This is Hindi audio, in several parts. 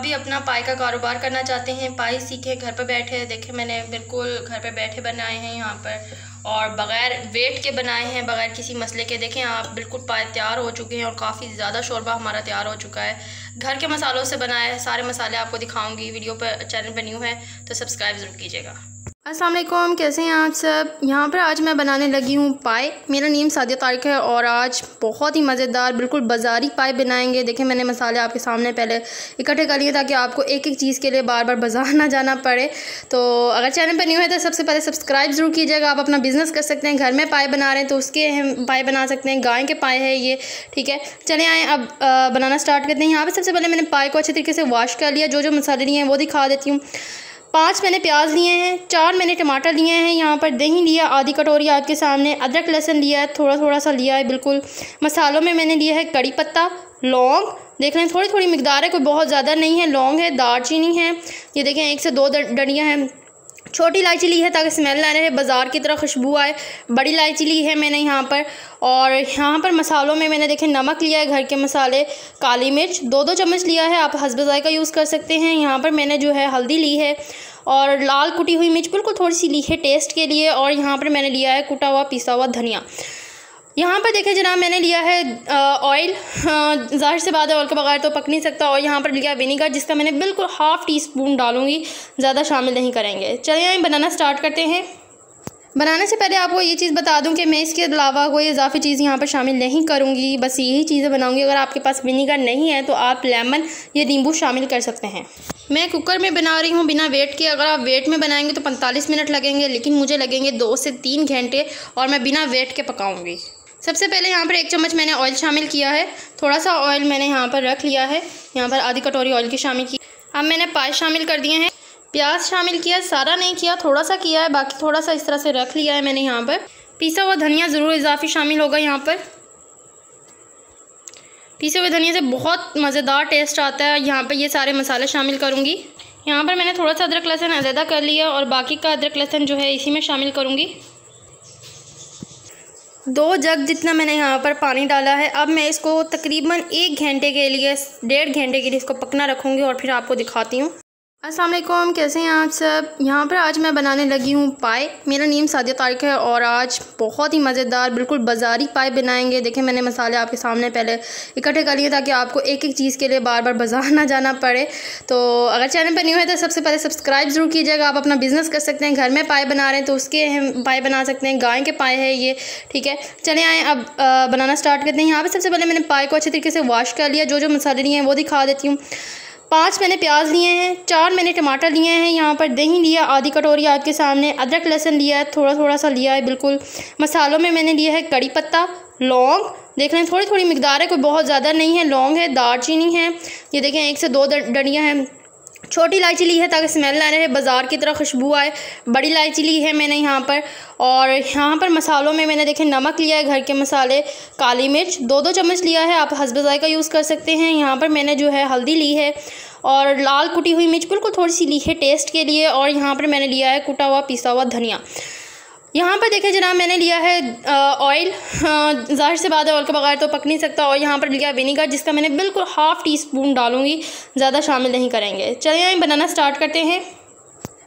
भी अपना पाई का कारोबार करना चाहते हैं, पाई सीखें घर पर बैठे। देखें मैंने बिल्कुल घर पे बैठे बनाए हैं यहाँ पर, और बग़ैर वेट के बनाए हैं, बग़ैर किसी मसले के। देखें आप बिल्कुल पाए तैयार हो चुके हैं और काफ़ी ज़्यादा शोरबा हमारा तैयार हो चुका है। घर के मसालों से बनाया है, सारे मसाले आपको दिखाऊंगी। वीडियो पर चैनल पर न्यू है तो सब्सक्राइब ज़रूर कीजिएगा। अस्सलाम वालेकुम, कैसे हैं आप सब। यहाँ पर आज मैं बनाने लगी हूँ पाए। मेरा नेम सादिया तारिक है और आज बहुत ही मज़ेदार बिल्कुल बाज़ारी पाए बनाएंगे। देखें मैंने मसाले आपके सामने पहले इकट्ठे कर लिए ताकि आपको एक एक चीज़ के लिए बार बार बाज़ार ना जाना पड़े। तो अगर चैनल पर न्यू है तो सबसे पहले सब्सक्राइब ज़रूर कीजिएगा। आप अपना बिज़नेस कर सकते हैं, घर में पाए बना रहे हैं तो उसके हम पाए बना सकते हैं। गाय के पाए है ये, ठीक है। चले आएँ अब बनाना स्टार्ट करते हैं। यहाँ पर सबसे पहले मैंने पाए को अच्छे तरीके से वॉश कर लिया। जो जो मसाले लिए हैं वो दिखा देती हूँ। 5 मैंने प्याज लिए हैं, 4 मैंने टमाटर लिए हैं, यहाँ पर दही लिया आधी कटोरी आपके सामने, अदरक लहसुन लिया है थोड़ा थोड़ा सा लिया है बिल्कुल। मसालों में मैंने लिया है कड़ी पत्ता, लौंग, देख रहे हैं थोड़ी थोड़ी मिकदार है, कोई बहुत ज़्यादा नहीं है। लौंग है, दालचीनी है, ये देखें 1 से 2 डंडियाँ हैं। छोटी इलायची ली है ताकि स्मेल ना रहे, बाज़ार की तरह खुशबू आए। बड़ी इलायची ली है मैंने यहाँ पर। और यहाँ पर मसालों में मैंने देखें नमक लिया है घर के मसाले, काली मिर्च 2-2 चम्मच लिया है, आप हस्ब ज़ायक़ा यूज़ कर सकते हैं। यहाँ पर मैंने जो है हल्दी ली है और लाल कुटी हुई मिर्च बिल्कुल थोड़ी सी ली है टेस्ट के लिए। और यहाँ पर मैंने लिया है कुटा हुआ पिसा हुआ धनिया। यहाँ पर देखें जनाब मैंने लिया है ऑयल, ज़ाहिर से बात है ऑयल के बगैर तो पक नहीं सकता। और यहाँ पर लिया विनीगर जिसका मैंने बिल्कुल ½ टीस्पून डालूँगी, ज़्यादा शामिल नहीं करेंगे। चलिए आइए बनाना स्टार्ट करते हैं। बनाने से पहले आपको ये चीज़ बता दूं कि मैं इसके अलावा कोई इजाफी चीज़ यहाँ पर शामिल नहीं करूँगी, बस यही चीज़ें बनाऊँगी। अगर आपके पास विनीगर नहीं है तो आप लेमन या नींबू शामिल कर सकते हैं। मैं कुकर में बना रही हूँ बिना वेट के। अगर आप वेट में बनाएंगे तो 45 मिनट लगेंगे, लेकिन मुझे लगेंगे 2 से 3 घंटे, और मैं बिना वेट के पकाऊँगी। सबसे पहले यहाँ पर 1 चम्मच मैंने ऑयल शामिल किया है। थोड़ा सा ऑयल मैंने यहाँ पर रख लिया है, यहाँ पर आधी कटोरी ऑयल की शामिल की। अब मैंने पाए शामिल कर दिए हैं, प्याज शामिल किया, सारा नहीं किया, थोड़ा सा किया है, बाकी थोड़ा सा इस तरह से रख लिया है मैंने। यहाँ पर पिसा हुआ धनिया ज़रूर इजाफी शामिल होगा। यहाँ पर पिसे हुए धनिया से बहुत मज़ेदार टेस्ट आता है। यहाँ पर ये सारे मसाले शामिल करूँगी। यहाँ पर मैंने थोड़ा सा अदरक लहसुन अलहदा कर लिया और बाकी का अदरक लहसुन जो है इसी में शामिल करूँगी। 2 जग जितना मैंने यहाँ पर पानी डाला है। अब मैं इसको तकरीबन 1 घंटे के लिए, 1.5 घंटे के लिए इसको पकना रखूँगी और फिर आपको दिखाती हूँ। अस्सलाम वालेकुम, कैसे हैं आप सब। यहाँ पर आज मैं बनाने लगी हूँ पाए। मेरा नेम सादिया तारिक है और आज बहुत ही मज़ेदार बिल्कुल बाज़ारी पाए बनाएंगे। देखें मैंने मसाले आपके सामने पहले इकट्ठे कर लिए ताकि आपको एक एक चीज़ के लिए बार बार बाज़ार ना जाना पड़े। तो अगर चैनल पर न्यू है तो सबसे पहले सब्सक्राइब ज़रूर कीजिएगा। आप अपना बिज़नेस कर सकते हैं, घर में पाए बना रहे हैं तो उसके हम पाए बना सकते हैं। गाय के पाए है ये, ठीक है। चले आएँ अब बनाना स्टार्ट करते हैं। यहाँ पर सबसे पहले मैंने पाए को अच्छे तरीके से वॉश कर लिया। जो जो मसाले लिए हैं वो दिखा देती हूँ। 5 मैंने प्याज लिए हैं, 4 मैंने टमाटर लिए हैं, यहाँ पर दही लिया आधी कटोरी आपके सामने, अदरक लहसुन लिया है थोड़ा थोड़ा सा लिया है बिल्कुल। मसालों में मैंने लिया है कड़ी पत्ता, लौंग, देख रहे हैं थोड़ी थोड़ी मिकदार है, कोई बहुत ज़्यादा नहीं है। लौंग है, दालचीनी है, ये देखें 1 से 2 डंडियाँ हैं। छोटी इलायची ली है ताकि स्मेल ना रहे, बाज़ार की तरह खुशबू आए। बड़ी इलायची ली है मैंने यहाँ पर। और यहाँ पर मसालों में मैंने देखें नमक लिया है घर के मसाले, काली मिर्च 2-2 चम्मच लिया है, आप हस्ब ज़ायक़ा यूज़ कर सकते हैं। यहाँ पर मैंने जो है हल्दी ली है और लाल कुटी हुई मिर्च बिल्कुल थोड़ी सी ली है टेस्ट के लिए। और यहाँ पर मैंने लिया है कुटा हुआ पिसा हुआ धनिया। यहाँ पर देखें जनाब मैंने लिया है ऑयल, ज़ाहिर से बात है ऑयल के बगैर तो पक नहीं सकता। और यहाँ पर लिया विनीगर जिसका मैंने बिल्कुल ½ टीस्पून डालूँगी, ज़्यादा शामिल नहीं करेंगे। चलिए आइए बनाना स्टार्ट करते हैं।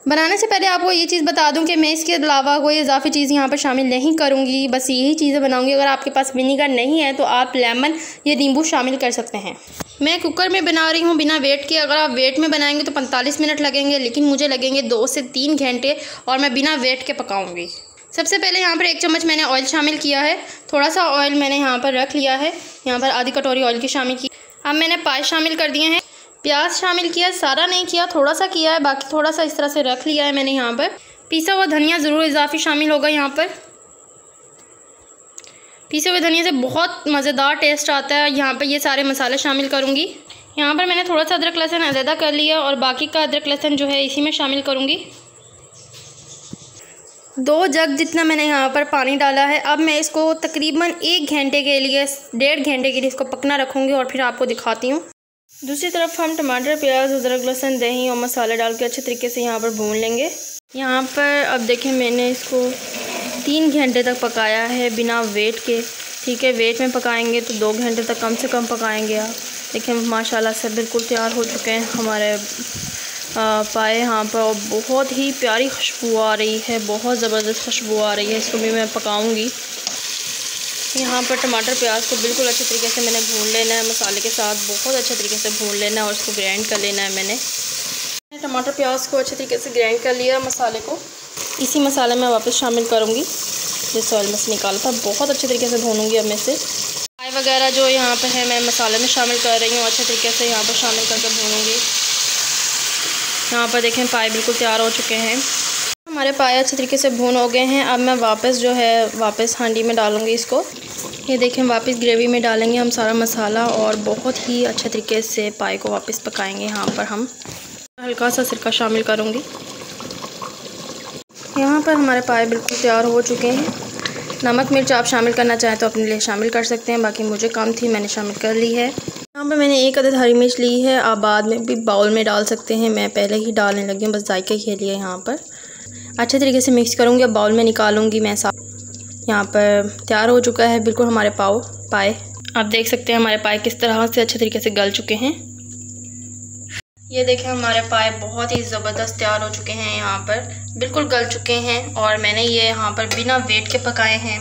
बनाने से पहले आपको ये चीज़ बता दूं कि मैं इसके अलावा कोई इजाफी चीज़ यहाँ पर शामिल नहीं करूँगी, बस यही चीज़ें बनाऊँगी। अगर आपके पास विनीगर नहीं है तो आप लेमन या नींबू शामिल कर सकते हैं। मैं कुकर में बना रही हूँ बिना वेट के। अगर आप वेट में बनाएंगे तो 45 मिनट लगेंगे, लेकिन मुझे लगेंगे 2 से 3 घंटे, और मैं बिना वेट के पकाऊँगी। सबसे पहले यहाँ पर 1 चम्मच मैंने ऑयल शामिल किया है। थोड़ा सा ऑयल मैंने यहाँ पर रख लिया है, यहाँ पर आधी कटोरी ऑयल की शामिल की। अब मैंने पाए शामिल कर दिए हैं, प्याज शामिल किया, सारा नहीं किया, थोड़ा सा किया है, बाकी थोड़ा सा इस तरह से रख लिया है मैंने। यहाँ पर पिसा हुआ धनिया ज़रूर इजाफी शामिल होगा। यहाँ पर पिसे हुए धनिया से बहुत मज़ेदार टेस्ट आता है। यहाँ पर ये सारे मसाले शामिल करूँगी। यहाँ पर मैंने थोड़ा सा अदरक लहसुन अलहदा कर लिया और बाकी का अदरक लहसुन जो है इसी में शामिल करूँगी। 2 जग जितना मैंने यहाँ पर पानी डाला है। अब मैं इसको तकरीबन 1 घंटे के लिए, 1.5 घंटे के लिए इसको पकना रखूँगी और फिर आपको दिखाती हूँ। दूसरी तरफ हम टमाटर, प्याज, अदरक लहसुन, दही और मसाले डाल के अच्छे तरीके से यहाँ पर भून लेंगे। यहाँ पर अब देखें मैंने इसको 3 घंटे तक पकाया है बिना वेट के, ठीक है। वेट में पकाएंगे तो 2 घंटे तक कम से कम पकाएंगे आप। देखिए माशाल्लाह से बिल्कुल तैयार हो चुके हैं हमारे पाए यहाँ पर। और बहुत ही प्यारी खुशबू आ रही है, बहुत ज़बरदस्त खुशबू आ रही है। इसको भी मैं पकाऊंगी। यहाँ पर टमाटर प्याज को बिल्कुल अच्छे तरीके से मैंने भून लेना है, मसाले के साथ बहुत अच्छे तरीके से भून लेना है और इसको ग्राइंड कर लेना है। मैंने टमाटर प्याज को अच्छे तरीके से ग्राइंड कर लिया। मसाले को इसी मसाले में वापस शामिल करूँगी जिस ऑयल में से निकाला था। बहुत अच्छे तरीके से भूनूंगी अब मैं से। पाए वगैरह जो यहाँ पर है मैं मसाले में शामिल कर रही हूँ, अच्छे तरीके से यहाँ पर शामिल करके भूनूंगी। यहाँ पर देखें पाए बिल्कुल तैयार हो चुके हैं। हमारे पाए अच्छे तरीके से भून हो गए हैं। अब मैं वापस जो है वापस हांडी में डालूँगी इसको। ये देखें वापस ग्रेवी में डालेंगे हम सारा मसाला और बहुत ही अच्छे तरीके से पाए को वापस पकाएंगे। यहाँ पर हम हल्का सा सिरका शामिल करूँगी। यहाँ पर हमारे पाए बिल्कुल तैयार हो चुके हैं। नमक मिर्च आप शामिल करना चाहें तो अपने लिए शामिल कर सकते हैं, बाकी मुझे कम थी मैंने शामिल कर ली है। यहाँ पर मैंने 1 अदद हरी मिर्च ली है। आप बाद में भी बाउल में डाल सकते हैं, मैं पहले ही डालने लगी हूँ बस जायके के लिए। यहाँ पर अच्छे तरीके से मिक्स करूँगी। अब बाउल में निकालूँगी मैं। यहाँ पर तैयार हो चुका है बिल्कुल हमारे पाए। आप देख सकते हैं हमारे पाए किस तरह से अच्छे तरीके से गल चुके हैं। ये देखें हमारे पाए बहुत ही ज़बरदस्त तैयार हो चुके हैं। यहाँ पर बिल्कुल गल चुके हैं और मैंने ये यहाँ पर बिना वेट के पकाए हैं।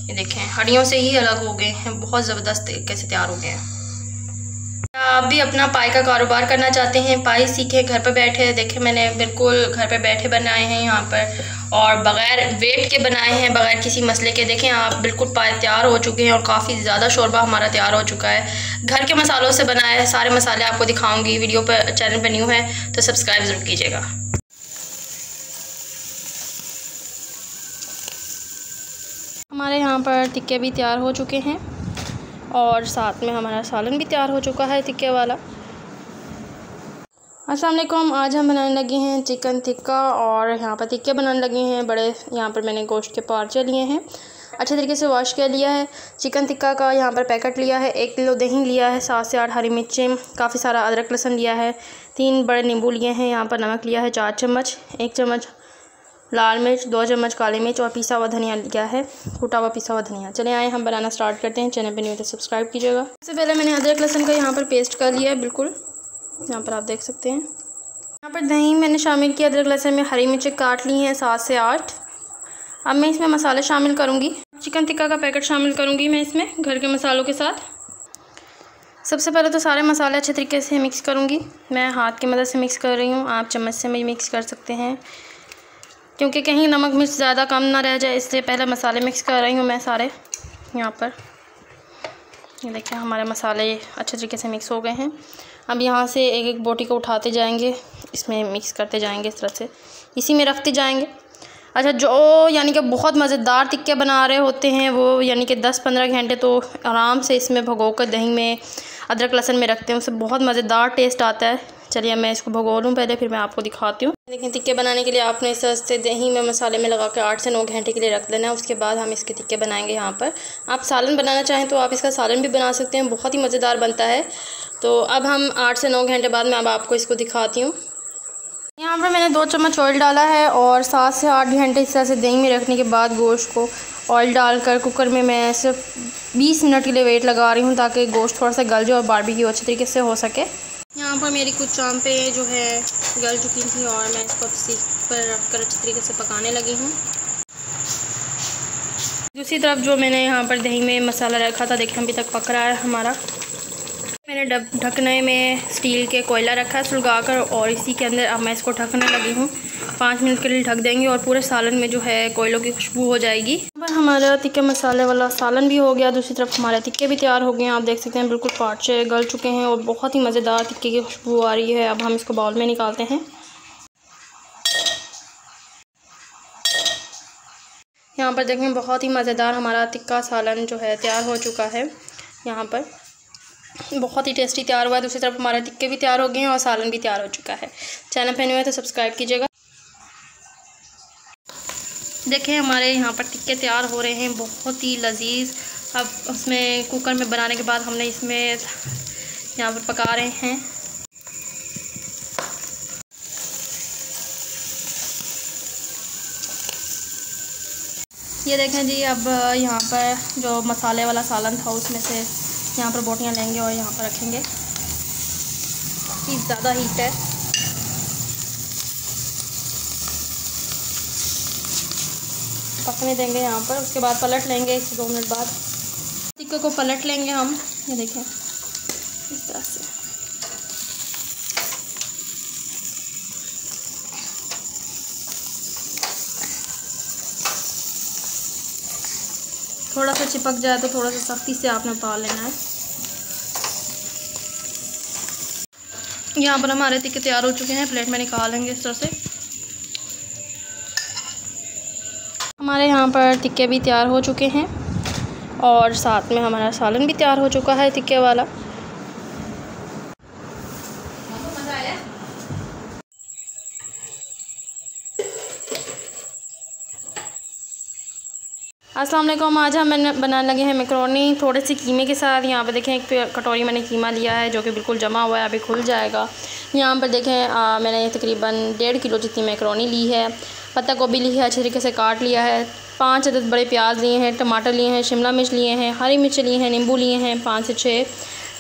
ये देखें हड्डियों से ही अलग हो गए हैं, बहुत ज़बरदस्त तरीके से तैयार हो गए हैं। आप भी अपना पाए का कारोबार करना चाहते हैं, पाए सीखें घर पर बैठे। देखें मैंने बिल्कुल घर पे बैठे बनाए हैं यहाँ पर और बग़ैर वेट के बनाए हैं, बग़ैर किसी मसले के। देखें आप बिल्कुल पाए तैयार हो चुके हैं और काफ़ी ज़्यादा शोरबा हमारा तैयार हो चुका है। घर के मसालों से बनाया है, सारे मसाले आपको दिखाऊंगी। वीडियो पर चैनल पर न्यू है तो सब्सक्राइब ज़रूर कीजिएगा। हमारे यहाँ पर टिक्के भी तैयार हो चुके हैं और साथ में हमारा सालन भी तैयार हो चुका है टिक्के वाला। अस्सलाम वालेकुम। आज हम बनाने लगे हैं चिकन टिक्का और यहाँ पर टिक्के बनाने लगे हैं बड़े। यहाँ पर मैंने गोश्त के पार्चे लिए हैं, अच्छे तरीके से वॉश कर लिया है। चिकन टिक्का का यहाँ पर पैकेट लिया है, 1 किलो दही लिया है, 7 से 8 हरी मिर्चें, काफ़ी सारा अदरक लहसुन लिया है, 3 बड़े नींबू लिए हैं। यहाँ पर नमक लिया है 4 चम्मच, 1 चम्मच लाल मिर्च, 2 चम्मच काली मिर्च और पिसा हुआ धनिया लिया है, कूटा हुआ पिसा हुआ धनिया। चले आए हम बनाना स्टार्ट करते हैं। चैनल पे न्यू तो सब्सक्राइब कीजिएगा। सबसे पहले मैंने अदरक लहसुन का यहाँ पर पेस्ट कर लिया है बिल्कुल, यहाँ पर आप देख सकते हैं। यहाँ पर दही मैंने शामिल किया, अदरक लहसुन में हरी मिर्चें काट ली हैं 7 से 8। अब मैं इसमें मसाले शामिल करूँगी। चिकन टिक्का का पैकेट शामिल करूँगी मैं इसमें घर के मसालों के साथ। सबसे पहले तो सारे मसाले अच्छे तरीके से मिक्स करूँगी। मैं हाथ की मदद से मिक्स कर रही हूँ, आप चम्मच से भी मिक्स कर सकते हैं क्योंकि कहीं नमक मिर्च ज़्यादा कम ना रह जाए, इसलिए पहले मसाले मिक्स कर रही हूँ मैं सारे। यहाँ पर ये देखिए हमारे मसाले अच्छे तरीके से मिक्स हो गए हैं। अब यहाँ से एक एक बोटी को उठाते जाएंगे, इसमें मिक्स करते जाएंगे, इस तरह से इसी में रखते जाएंगे। अच्छा, जो यानी कि बहुत मज़ेदार टिक्के बना रहे होते हैं वो यानी कि 10-15 घंटे तो आराम से इसमें भगो कर दही में अदरक लहसुन में रखते हैं, उससे बहुत मज़ेदार टेस्ट आता है। चलिए मैं इसको भगो लूँ पहले, फिर मैं आपको दिखाती हूँ। लेकिन टिक्के बनाने के लिए आपने इस तरह से दही में मसाले में लगा कर 8 से 9 घंटे के लिए रख लेना है। उसके बाद हम इसके टिक्के बनाएंगे। यहाँ पर आप सालन बनाना चाहें तो आप इसका सालन भी बना सकते हैं, बहुत ही मज़ेदार बनता है। तो अब हम 8 से 9 घंटे बाद मैं अब आपको इसको दिखाती हूँ। यहाँ पर मैंने 2 चम्मच ऑयल डाला है और 7 से 8 घंटे इस तरह से दही में रखने के बाद गोश्त को ऑयल डालकर कुकर में मैं सिर्फ 20 मिनट के लिए वेट लगा रही हूँ ताकि गोश्त थोड़ा सा गल जाए और बारबेक्यू अच्छे तरीके से हो सके। यहाँ पर मेरी कुछ चांपें जो है गल चुकी थी और मैं इसको सीख पर रख कर अच्छे तरीके से पकाने लगी हूँ। दूसरी तरफ जो मैंने यहाँ पर दही में मसाला रखा था देखें अभी तक पक रहा है हमारा। मैंने ढकने में स्टील के कोयला रखा है सुलगा कर और इसी के अंदर अब मैं इसको ढकने लगी हूँ। 5 मिनट के लिए ढक देंगे और पूरे सालन में जो है कोयलों की खुशबू हो जाएगी। यहाँ पर हमारा टिक्के मसाले वाला सालन भी हो गया, दूसरी तरफ हमारे टिक्के भी तैयार हो गए हैं। आप देख सकते हैं बिल्कुल पार्चे गल चुके हैं और बहुत ही मज़ेदार टिक्के की खुशबू आ रही है। अब हम इसको बाउल में निकालते हैं। यहाँ पर देखें बहुत ही मज़ेदार हमारा टिक्का सालन जो है तैयार हो चुका है। यहाँ पर बहुत ही टेस्टी तैयार हुआ है। दूसरी तरफ हमारे टिक्के भी तैयार हो गए हैं और सालन भी तैयार हो चुका है। चैनल पे न्यू है तो सब्सक्राइब कीजिएगा। देखें हमारे यहाँ पर टिक्के तैयार हो रहे हैं, बहुत ही लजीज। अब उसमें कुकर में बनाने के बाद हमने इसमें यहाँ पर पका रहे हैं। ये देखें जी, अब यहाँ पर जो मसाले वाला सालन था उसमें से यहाँ पर बोटियाँ लेंगे और यहाँ पर रखेंगे। काफ़ी ज़्यादा हीट है। पकने देंगे यहाँ पर, उसके बाद पलट लेंगे 1 से 2 मिनट बाद। टिक्के को पलट लेंगे हम, ये देखें इस तरह से। थोड़ा सा चिपक जाए तो थोड़ा सा सख्ती से आपने पाल लेना है। यहाँ पर हमारे टिक्के तैयार हो चुके हैं, प्लेट में निकाल लेंगे इस तरह से। हमारे यहाँ पर टिक्के भी तैयार हो चुके हैं और साथ में हमारा सालन भी तैयार हो चुका है टिक्के वाला। अस्सलाम वालेकुम। आज हम बनाने लगे हैं मैकरोनी थोड़े से कीमे के साथ। यहाँ पर देखें एक कटोरी मैंने कीमा लिया है जो कि बिल्कुल जमा हुआ है, अभी खुल जाएगा। यहाँ पर देखें मैंने तकरीबन 1.5 किलो जितनी मैकरोनी ली है। पत्ता गोभी ली है, अच्छे तरीके से काट लिया है। 5 अदद बड़े प्याज लिए हैं, टमाटर लिए हैं, शिमला मिर्च लिए हैं, हरी मिर्च लिए हैं, नींबू लिए हैं 5 से 6।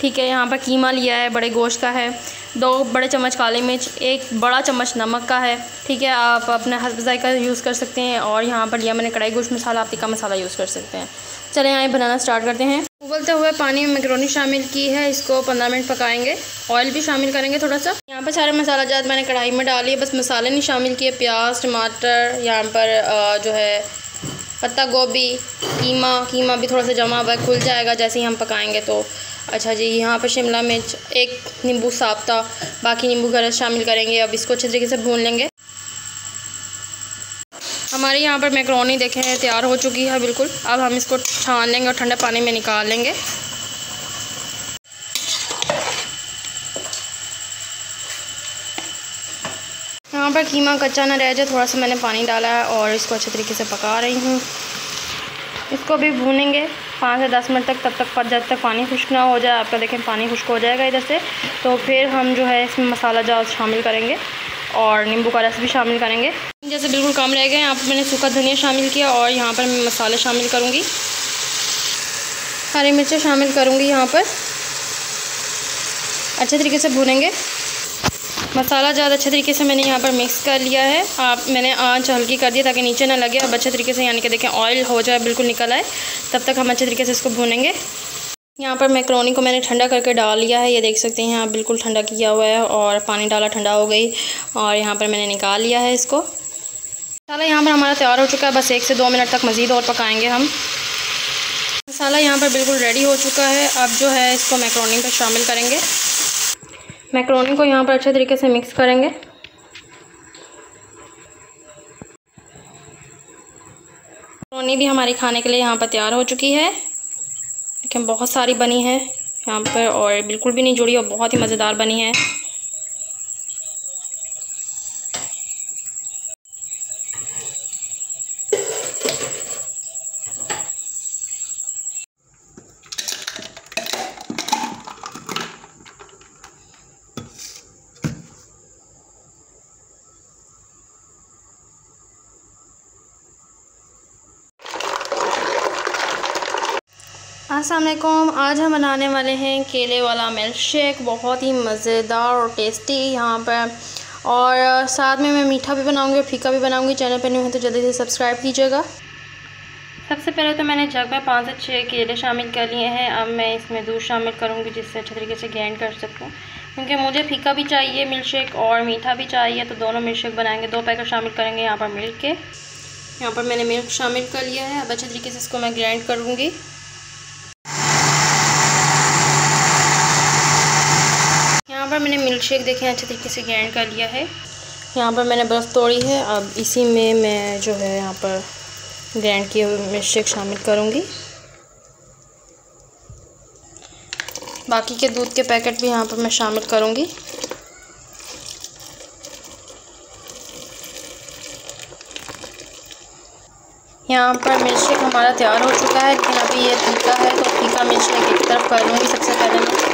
ठीक है, यहाँ पर कीमा लिया है, बड़े गोश्त का है। 2 बड़े चम्मच काली मिर्च, 1 बड़ा चम्मच नमक का है। ठीक है, आप अपने हस्ब ज़ायक़ा यूज़ कर सकते हैं। और यहाँ पर लिया मैंने कढ़ाई गोश्त मसाला, आप तिक्का मसाला यूज़ कर सकते हैं। चलें आए बनाना स्टार्ट करते हैं। उबलते हुए पानी में मैकरोनी शामिल की है, इसको 15 मिनट पकाएंगे। ऑयल भी शामिल करेंगे थोड़ा सा। यहाँ पर सारे मसाला जात मैंने कढ़ाई में डाली है, बस मसाले नहीं शामिल किए। प्याज, टमाटर, यहाँ पर जो है पत्ता गोभी, कीमा भी थोड़ा सा जमा हुआ है, खुल जाएगा जैसे ही हम पकाएंगे तो। अच्छा जी, यहाँ पर शिमला मिर्च, 1 नींबू साब्ता, बाकी नींबू का रस शामिल करेंगे। अब इसको अच्छे तरीके से भून लेंगे। हमारे यहाँ पर मैकरोनी देखें तैयार हो चुकी है बिल्कुल। अब हम इसको छान लेंगे और ठंडे पानी में निकाल लेंगे। यहाँ पर कीमा कच्चा ना रह जाए, थोड़ा सा मैंने पानी डाला है और इसको अच्छे तरीके से पका रही हूँ। इसको भी भूनेंगे 5 से 10 मिनट तक, तब तक जब तक पानी खुश्क ना हो जाए। आपका देखें पानी खुश्क हो जाएगा इधर से, तो फिर हम जो है इसमें मसाला जात शामिल करेंगे और नींबू का रस भी शामिल करेंगे। जैसे बिल्कुल कम रह गए, यहाँ पर मैंने सूखा धनिया शामिल किया और यहाँ पर मैं मसाले शामिल करूँगी। हरी मिर्चें शामिल करूँगी यहाँ पर। अच्छे तरीके से भूनेंगे। मसाला ज़्यादा अच्छे तरीके से मैंने यहाँ पर मिक्स कर लिया है। मैंने आंच हल्की कर दी ताकि नीचे ना लगे। अब अच्छे तरीके से यानी कि देखें ऑयल हो जाए, बिल्कुल निकल आए, तब तक हम अच्छे तरीके से इसको भूनेंगे। यहाँ पर मैकरोनी को मैंने ठंडा करके डाल लिया है, ये देख सकते हैं आप, बिल्कुल ठंडा किया हुआ है और पानी डाला ठंडा हो गई और यहाँ पर मैंने निकाल लिया है इसको। मसाला यहाँ पर हमारा तैयार हो चुका है, बस 1 से 2 मिनट तक मज़ीद और पकाएँगे हम। मसाला यहाँ पर बिल्कुल रेडी हो चुका है। अब जो है इसको मैकरोनी पर शामिल करेंगे। मैकरोनी को यहाँ पर अच्छे तरीके से मिक्स करेंगे। मैकरोनी भी हमारी खाने के लिए यहाँ पर तैयार हो चुकी है। लेकिन बहुत सारी बनी है यहाँ पर और बिल्कुल भी नहीं जुड़ी और बहुत ही मज़ेदार बनी है। अस्सलाम वालेकुम। आज हम बनाने वाले हैं केले वाला मिल्क शेक, बहुत ही मज़ेदार और टेस्टी यहाँ पर। और साथ में मैं मीठा भी बनाऊंगी और फीका भी बनाऊंगी। चैनल पर न्यू है तो जल्दी से सब्सक्राइब कीजिएगा। सबसे पहले तो मैंने जग में 5 से 6 केले शामिल कर लिए हैं। अब मैं इसमें दूध शामिल करूँगी जिससे अच्छे तरीके से ग्राइंड कर सकूँ, क्योंकि मुझे फीका भी चाहिए मिल्क शेक और मीठा भी चाहिए, तो दोनों मिल्क शेक बनाएंगे। 2 पैकेट शामिल करेंगे यहाँ पर मिल्क के। यहाँ पर मैंने मिल्क शामिल कर लिया है। अब अच्छे तरीके से इसको मैं ग्राइंड करूँगी। यहाँ पर मैंने मिल्क शेक देखें अच्छे तरीके से ग्राइंड कर लिया है। यहाँ पर मैंने बर्फ़ तोड़ी है। अब इसी में मैं जो है यहाँ पर ग्राइंड किए हुए मिल्क शेक शामिल करूँगी। बाकी के दूध के पैकेट भी यहाँ पर मैं शामिल करूँगी। यहाँ पर मिल्क शेक हमारा तैयार हो चुका है, लेकिन अभी ये फीका है तो फीका मिल्क शेक एक तरफ कर लूँगी सबसे पहले मैं।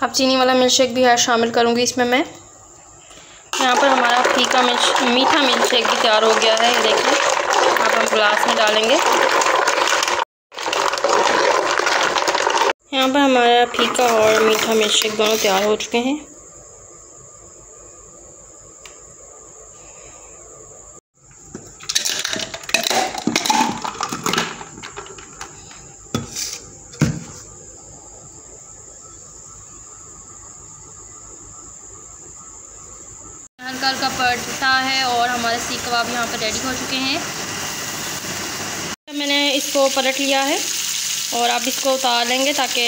अब चीनी वाला मिल्क शेक भी शामिल करूँगी इसमें मैं। यहाँ पर हमारा फीका मीठा मिल्क शेक भी तैयार हो गया है, ये देखिए। अब हम ग्लास में डालेंगे। यहाँ पर हमारा फीका और मीठा मिल्कशेक दोनों तैयार हो चुके हैं। हल्का हल्का पड़ता है और हमारे सीख कबाब यहाँ पर रेडी हो चुके हैं। मैंने इसको पलट लिया है और अब इसको उतार लेंगे ताकि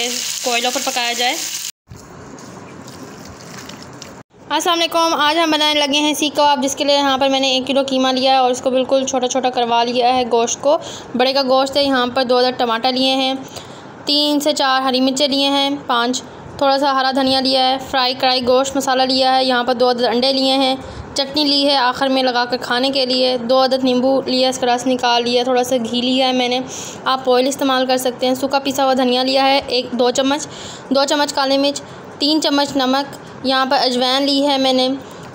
कोयलों पर पकाया जाए। अस्सलाम वालेकुम, आज हम बनाने लगे हैं सीख कबाब, जिसके लिए यहाँ पर मैंने 1 किलो कीमा लिया है और इसको बिल्कुल छोटा छोटा करवा लिया है गोश्त को। बड़े का गोश्त है। यहाँ पर 2 अदद टमाटर लिए हैं, 3 से 4 हरी मिर्चें लिए हैं, 5 थोड़ा सा हरा धनिया लिया है, फ्राई कढ़ाई गोश्त मसाला लिया है, यहाँ पर 2 अदद अंडे लिए हैं, चटनी ली है आखिर में लगाकर खाने के लिए, 2 अदद नींबू लिया, इसका रस निकाल लिया, थोड़ा सा घी लिया है मैंने, आप ऑयल इस्तेमाल कर सकते हैं, सूखा पिसा हुआ धनिया लिया है 2 चम्मच, 2 चम्मच काली मिर्च, 3 चम्मच नमक, यहाँ पर अजवाइन ली है मैंने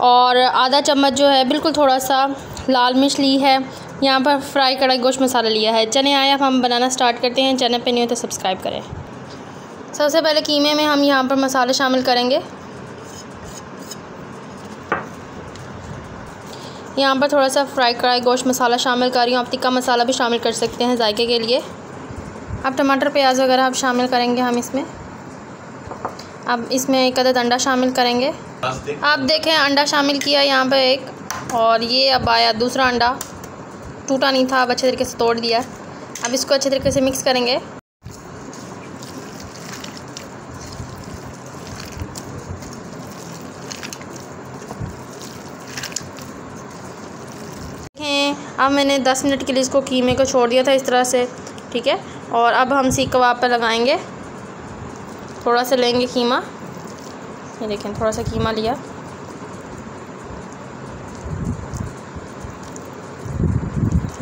और आधा चम्मच जो है बिल्कुल थोड़ा सा लाल मिर्च ली है, यहाँ पर फ्राई कढ़ाई गोश्त मसाला लिया है। चने आए अब हम बनाना स्टार्ट करते हैं। चैनल पे नहीं हो तो सब्सक्राइब करें। सबसे पहले कीमे में हम यहाँ पर मसाले शामिल करेंगे। यहाँ पर थोड़ा सा फ्राई कढ़ाई गोश्त मसाला शामिल कर रही हूँ, आप तिक्का मसाला भी शामिल कर सकते हैं जायके के लिए। अब टमाटर प्याज वगैरह अब शामिल करेंगे हम इसमें। अब इसमें 1 अदद अंडा शामिल करेंगे। आप देखें अंडा शामिल किया यहाँ पर 1 और ये अब आया दूसरा अंडा, टूटा नहीं था, अब अच्छे तरीके से तोड़ दिया। अब इसको अच्छे तरीके से मिक्स करेंगे। अब मैंने 10 मिनट के लिए इसको कीमे को छोड़ दिया था इस तरह से, ठीक है। और अब हम सीख कबाब पर लगाएंगे। थोड़ा सा लेंगे कीमा, ये देखें थोड़ा सा कीमा लिया,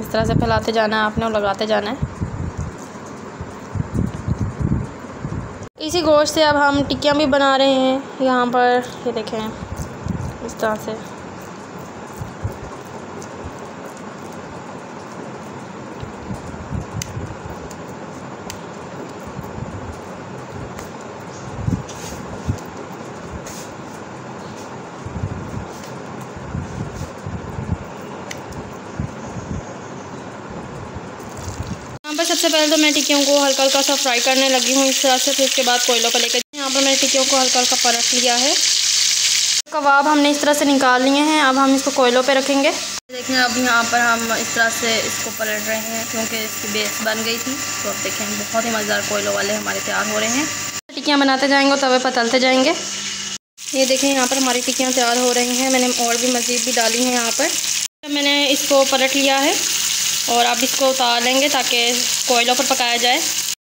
इस तरह से फैलाते जाना है आपने और लगाते जाना है। इसी गोश्त से अब हम टिक्कियाँ भी बना रहे हैं यहाँ पर, ये देखें इस तरह से। यहाँ पर सबसे पहले तो मैं टिक्कियों को हल्का हल्का सा फ्राई करने लगी हूँ इस तरह से। फिर उसके बाद कोयलों पर लेकर यहाँ पर मैंने टिक्कियों को हल्का हल्का परत लिया है। कबाब हमने इस तरह से निकाल लिए हैं, अब हम इसको कोयलों पे रखेंगे। देखें अब यहाँ पर हम इस तरह से इसको पलट रहे हैं क्योंकि इसकी बेस बन गई थी। तो अब देखें बहुत ही मज़ेदार कोयलों वाले हमारे तैयार हो रहे हैं। टिक्कियाँ बनाते जाएँगे और तवे पर तलते जाएँगे। ये देखें यहाँ पर हमारी टिक्कियाँ तैयार हो रही हैं। मैंने और भी मज़ीद भी डाली हैं यहाँ पर। मैंने इसको पलट लिया है और अब इसको उतार लेंगे ताकि कोयलों पर पकाया जाए।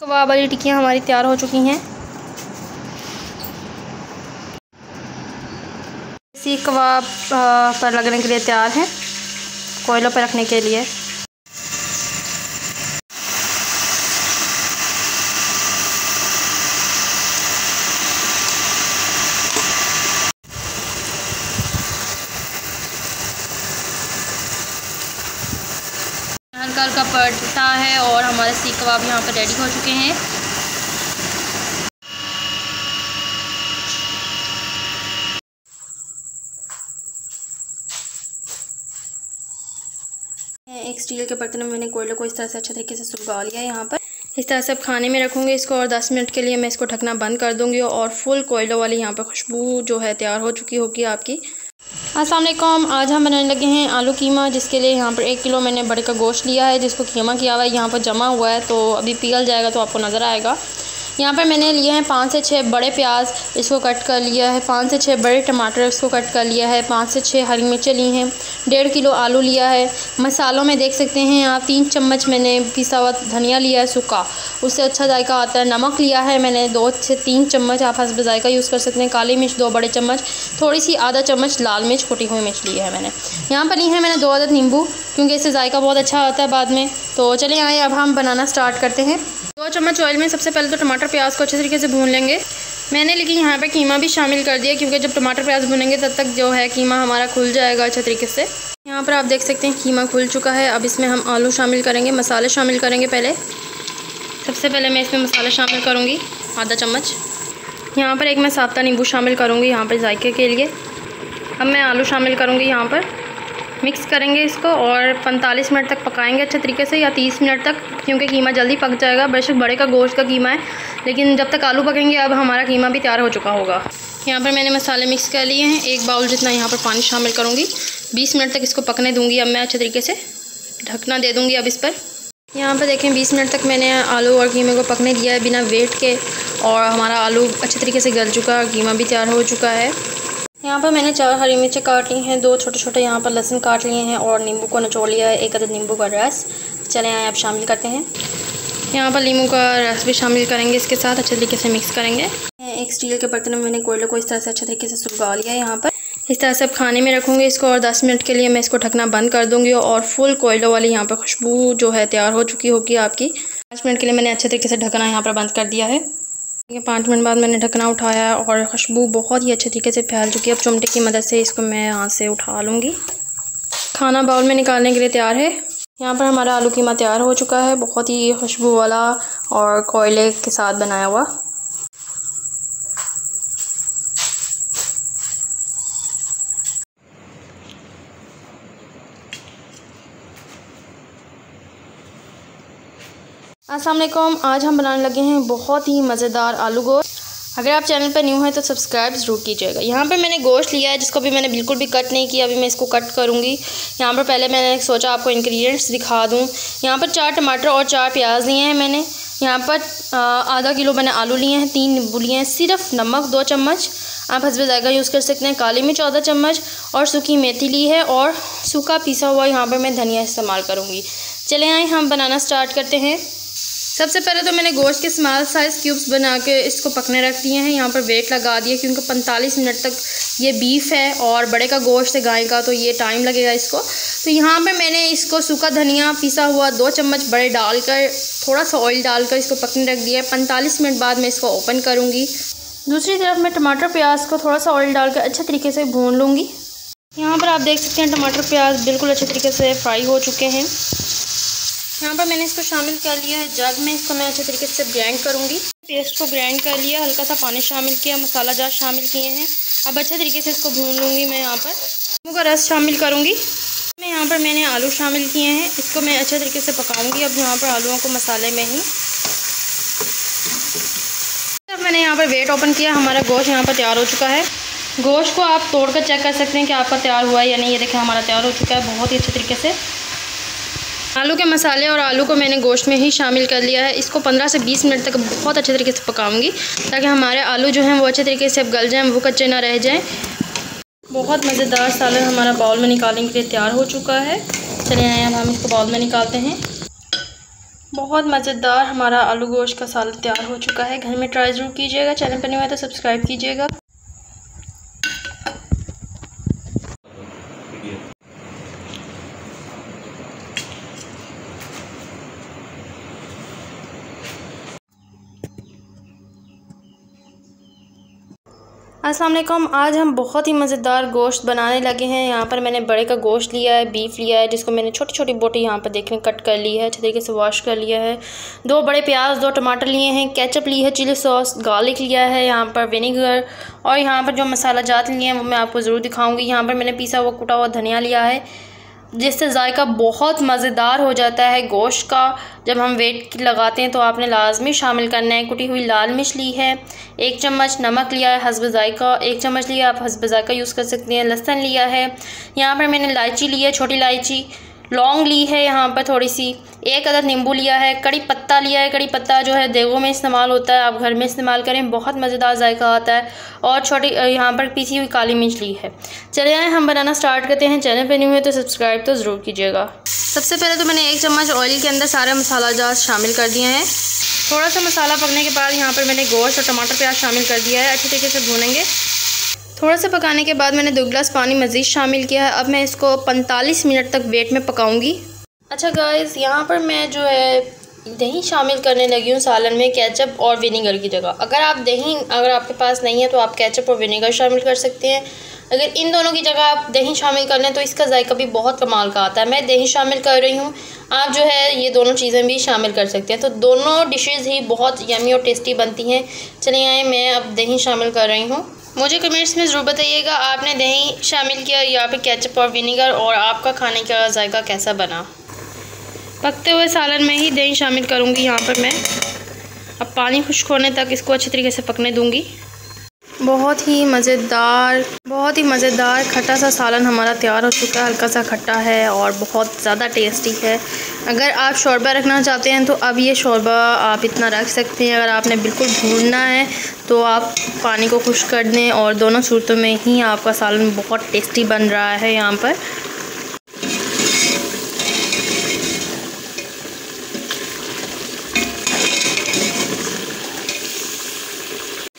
कबाब वाली टिक्कियाँ हमारी तैयार हो चुकी हैं। सीख कबाब पर लगने के लिए तैयार हैं, कोयलों पर रखने के लिए। हल्का हल्का पड़ता है और हमारे सीख कबाब यहाँ पर रेडी हो चुके हैं। एक स्टील के बर्तन में मैंने कोयले को इस तरह से अच्छे तरीके से सुलगा लिया है। यहाँ पर इस तरह से अब खाने में रखूँगी इसको और 10 मिनट के लिए मैं इसको ढकना बंद कर दूँगी और फुल कोयलों वाली यहाँ पर खुशबू जो है तैयार हो चुकी होगी आपकी। अस्सलाम वालेकुम, आज हम बनाने लगे हैं आलू कीमा, जिसके लिए यहाँ पर 1 किलो मैंने बड़े का गोश्त लिया है जिसको कीमा किया हुआ है। यहाँ पर जमा हुआ है तो अभी पिघल जाएगा तो आपको नज़र आएगा। यहाँ पर मैंने लिए हैं 5 से 6 बड़े प्याज, इसको कट कर लिया है, 5 से 6 बड़े टमाटर, इसको कट कर लिया है, 5 से 6 हरी मिर्चें ली हैं, 1.5 किलो आलू लिया है। मसालों में देख सकते हैं आप 3 चम्मच मैंने पिसा हुआ धनिया लिया है सूखा, उससे अच्छा जायका आता है। नमक लिया है मैंने 2 से 3 चम्मच, आप हस्ब जायका यूज़ कर सकते हैं। काली मिर्च 2 बड़े चम्मच, थोड़ी सी आधा चम्मच लाल मिर्च, कुटी हुई मिर्च ली है मैंने। यहाँ पर ली है मैंने 2 अदद नींबू, क्योंकि इससे जायका बहुत अच्छा आता है बाद में। तो चलिए आए अब हम बनाना स्टार्ट करते हैं। 2 चम्मच ऑयल में सबसे पहले तो टमाटर प्याज को अच्छे तरीके से भून लेंगे। मैंने लेकिन यहाँ पे कीमा भी शामिल कर दिया क्योंकि जब टमाटर प्याज भुनेंगे तब तक जो है कीमा हमारा खुल जाएगा अच्छे तरीके से। यहाँ पर आप देख सकते हैं कीमा खुल चुका है। अब इसमें हम आलू शामिल करेंगे, मसाले शामिल करेंगे। सबसे पहले मैं इसमें मसाला शामिल करूँगी। आधा चम्मच। यहाँ पर एक मैं साबुत नींबू शामिल करूँगी यहाँ पर जायके के लिए। अब मैं आलू शामिल करूँगी यहाँ पर। मिक्स करेंगे इसको और 45 मिनट तक पकाएंगे अच्छे तरीके से, या 30 मिनट तक, क्योंकि कीमा जल्दी पक जाएगा। बेशक बड़े का गोश्त का कीमा है, लेकिन जब तक आलू पकेंगे अब हमारा कीमा भी तैयार हो चुका होगा। यहाँ पर मैंने मसाले मिक्स कर लिए हैं। 1 बाउल जितना यहाँ पर पानी शामिल करूँगी। 20 मिनट तक इसको पकने दूँगी। अब मैं अच्छे तरीके से ढकना दे दूँगी अब इस पर। यहाँ पर देखें 20 मिनट तक मैंने आलू और कीमे को पकने दिया है बिना वेट के, और हमारा आलू अच्छे तरीके से गल चुका है, कीमा भी तैयार हो चुका है। यहाँ पर मैंने 4 हरी मिर्चें काट ली हैं, 2 छोटे-छोटे यहाँ पर लहसुन काट लिए हैं, और नींबू को निचोड़ लिया है, 1 अदद नींबू का रस। चलें आए अब शामिल करते हैं। यहाँ पर नींबू का रस भी शामिल करेंगे इसके साथ, अच्छे तरीके से मिक्स करेंगे। एक स्टील के बर्तन में मैंने कोयले को इस तरह से अच्छे तरीके से सुलगा लिया है। यहाँ पर इस तरह से अब खाने में रखूँगी इसको, और 10 मिनट के लिए मैं इसको ढकना बंद कर दूँगी, और फुल कोयलों वाली यहाँ पर खुशबू जो है तैयार हो चुकी होगी आपकी। 5 मिनट के लिए मैंने अच्छे तरीके से ढकना यहाँ पर बंद कर दिया है। 5 मिनट बाद मैंने ढकना उठाया और खुशबू बहुत ही अच्छे तरीके से फैल चुकी है। अब चिमटे की मदद से इसको मैं यहाँ से उठा लूँगी। खाना बाउल में निकालने के लिए तैयार है। यहाँ पर हमारा आलू कीमा तैयार हो चुका है, बहुत ही खुशबू वाला और कोयले के साथ बनाया हुआ। अस्सलाम वालेकुम। आज हम बनाने लगे हैं बहुत ही मज़ेदार आलू गोश्त। अगर आप चैनल पर न्यू हैं तो सब्सक्राइब ज़रूर कीजिएगा। यहाँ पर मैंने गोश्त लिया है जिसको भी मैंने बिल्कुल भी कट नहीं किया। अभी मैं इसको कट करूँगी। यहाँ पर पहले मैंने सोचा आपको इंग्रेडिएंट्स दिखा दूँ। यहाँ पर 4 टमाटर और 4 प्याज लिए हैं मैंने। यहाँ पर आधा किलो मैंने आलू लिए हैं, 3 नींबू लिए हैं, सिर्फ नमक 2 चम्मच, आप हस्बे ज़ायका यूज़ कर सकते हैं, काली मिर्च 14 चम्मच, और सूखी मेथी ली है, और सूखा पीसा हुआ यहाँ पर मैं धनिया इस्तेमाल करूँगी। चले आए हम बनाना स्टार्ट करते हैं। सबसे पहले तो मैंने गोश्त के स्मॉल साइज़ क्यूब्स बना के इसको पकने रख दिए हैं। यहाँ पर वेट लगा दिया क्योंकि 45 मिनट तक ये बीफ है और बड़े का गोश्त है गाय का, तो ये टाइम लगेगा इसको। तो यहाँ पर मैंने इसको सूखा धनिया पीसा हुआ 2 चम्मच बड़े डालकर, थोड़ा सा ऑयल डालकर इसको पकने रख दिया है। 45 मिनट बाद मैं इसको ओपन करूँगी। दूसरी तरफ मैं टमाटर प्याज को थोड़ा सा ऑयल डालकर अच्छे तरीके से भून लूँगी। यहाँ पर आप देख सकते हैं टमाटर प्याज बिल्कुल अच्छे तरीके से फ्राई हो चुके हैं। यहाँ पर मैंने इसको शामिल कर लिया है जग में। इसको मैं अच्छे तरीके से ग्राइंड करूँगी। पेस्ट को ग्राइंड कर लिया, हल्का सा पानी शामिल किया, मसाला जार शामिल किए हैं। अब अच्छे तरीके से इसको भून लूँगी। मैं यहाँ पर नींबू का रस शामिल करूँगी। यहाँ पर मैंने आलू शामिल किए हैं, इसको मैं अच्छे तरीके से पकाऊँगी। अब यहाँ पर आलूओं को मसाले में ही अब मैंने यहाँ पर वेट ओपन किया। हमारा गोश्त यहाँ पर तैयार हो चुका है। गोश्त को आप तोड़ कर चेक कर सकते हैं कि आपका तैयार हुआ है या नहीं। ये देखें हमारा तैयार हो चुका है बहुत ही अच्छे तरीके से। आलू के मसाले और आलू को मैंने गोश्त में ही शामिल कर लिया है। इसको 15 से 20 मिनट तक बहुत अच्छे तरीके से पकाऊंगी ताकि हमारे आलू जो हैं वो अच्छे तरीके से अब गल जाएं, वो कच्चे ना रह जाएं। बहुत मज़ेदार सालन हमारा बाउल में निकालने के लिए तैयार हो चुका है। चलिए आए हम इसको बाउल में निकालते हैं। बहुत मज़ेदार हमारा आलू गोश्त का सालन तैयार हो चुका है। घर में ट्राई ज़रूर कीजिएगा। चैनल पर न्यू है तो सब्सक्राइब कीजिएगा। अस्सलाम वालेकुम। आज हम बहुत ही मज़ेदार गोश्त बनाने लगे हैं। यहाँ पर मैंने बड़े का गोश्त लिया है, बीफ लिया है, जिसको मैंने छोटी छोटी बोटी यहाँ पर देखें कट कर ली है, अच्छे तरीके से वॉश कर लिया है। 2 बड़े प्याज, 2 टमाटर लिए हैं, केचप ली है, चिली सॉस, गार्लिक लिया है, यहाँ पर विनेगर, और यहाँ पर जो मसाला जात लिए हैं वो मैं आपको ज़रूर दिखाऊँगी। यहाँ पर मैंने पिसा हुआ कुटा हुआ धनिया लिया है, जिससे जायका बहुत मज़ेदार हो जाता है गोश्त का। जब हम वेट लगाते हैं तो आपने लाजमी शामिल करना है। कुटी हुई लाल मिर्च ली है, 1 चम्मच नमक लिया है हस्ब जायका, 1 चम्मच लिया, आप हस्ब जायका यूज़ कर सकते हैं। लहसुन लिया है, यहाँ पर मैंने इलायची ली है, छोटी इलायची, लौंग ली है यहाँ पर थोड़ी सी, 1 अदद नींबू लिया है, कड़ी पत्ता लिया है। कड़ी पत्ता जो है देगों में इस्तेमाल होता है, आप घर में इस्तेमाल करें, बहुत मज़ेदार जायका आता है। और छोटी यहाँ पर पीसी हुई काली मिर्च ली है। चले आए हम बनाना स्टार्ट करते हैं। चैनल पे न्यू है तो सब्सक्राइब तो ज़रूर कीजिएगा। सबसे पहले तो मैंने 1 चम्मच ऑयल के अंदर सारे मसाला जात शामिल कर दिए हैं। थोड़ा सा मसाला पकने के बाद यहाँ पर मैंने गोश्त और टमाटर प्याज शामिल कर दिया है। अच्छे तरीके से भूनेंगे। थोड़ा सा पकाने के बाद मैंने 2 गिलास पानी मज़ीद शामिल किया है। अब मैं इसको 45 मिनट तक वेट में पकाऊंगी। अच्छा गाइस, यहाँ पर मैं जो है दही शामिल करने लगी हूँ सालन में, केचप और विनेगर की जगह। अगर आपके पास नहीं है तो आप केचप और विनेगर शामिल कर सकते हैं। अगर इन दोनों की जगह आप दही शामिल कर लें तो इसका जायका भी बहुत कमाल का आता है। मैं दही शामिल कर रही हूँ, आप जो है ये दोनों चीज़ें भी शामिल कर सकते हैं। तो दोनों डिशेज़ ही बहुत यमी और टेस्टी बनती हैं। चलिए आए, मैं अब दही शामिल कर रही हूँ। मुझे कमेंट्स में ज़रूर बताइएगा आपने दही शामिल किया या फिर केचप और विनेगर, और आपका खाने का जायका कैसा बना। पकते हुए सालन में ही दही शामिल करूँगी यहाँ पर मैं। अब पानी खुश्क होने तक इसको अच्छी तरीके से पकने दूँगी। बहुत ही मज़ेदार खट्टा सा सालन हमारा तैयार हो चुका है। हल्का सा खट्टा है और बहुत ज़्यादा टेस्टी है। अगर आप शोरबा रखना चाहते हैं तो अब ये शोरबा आप इतना रख सकते हैं। अगर आपने बिल्कुल भूनना है तो आप पानी को खुश्क कर दें, और दोनों सूरतों में ही आपका सालन बहुत टेस्टी बन रहा है। यहाँ पर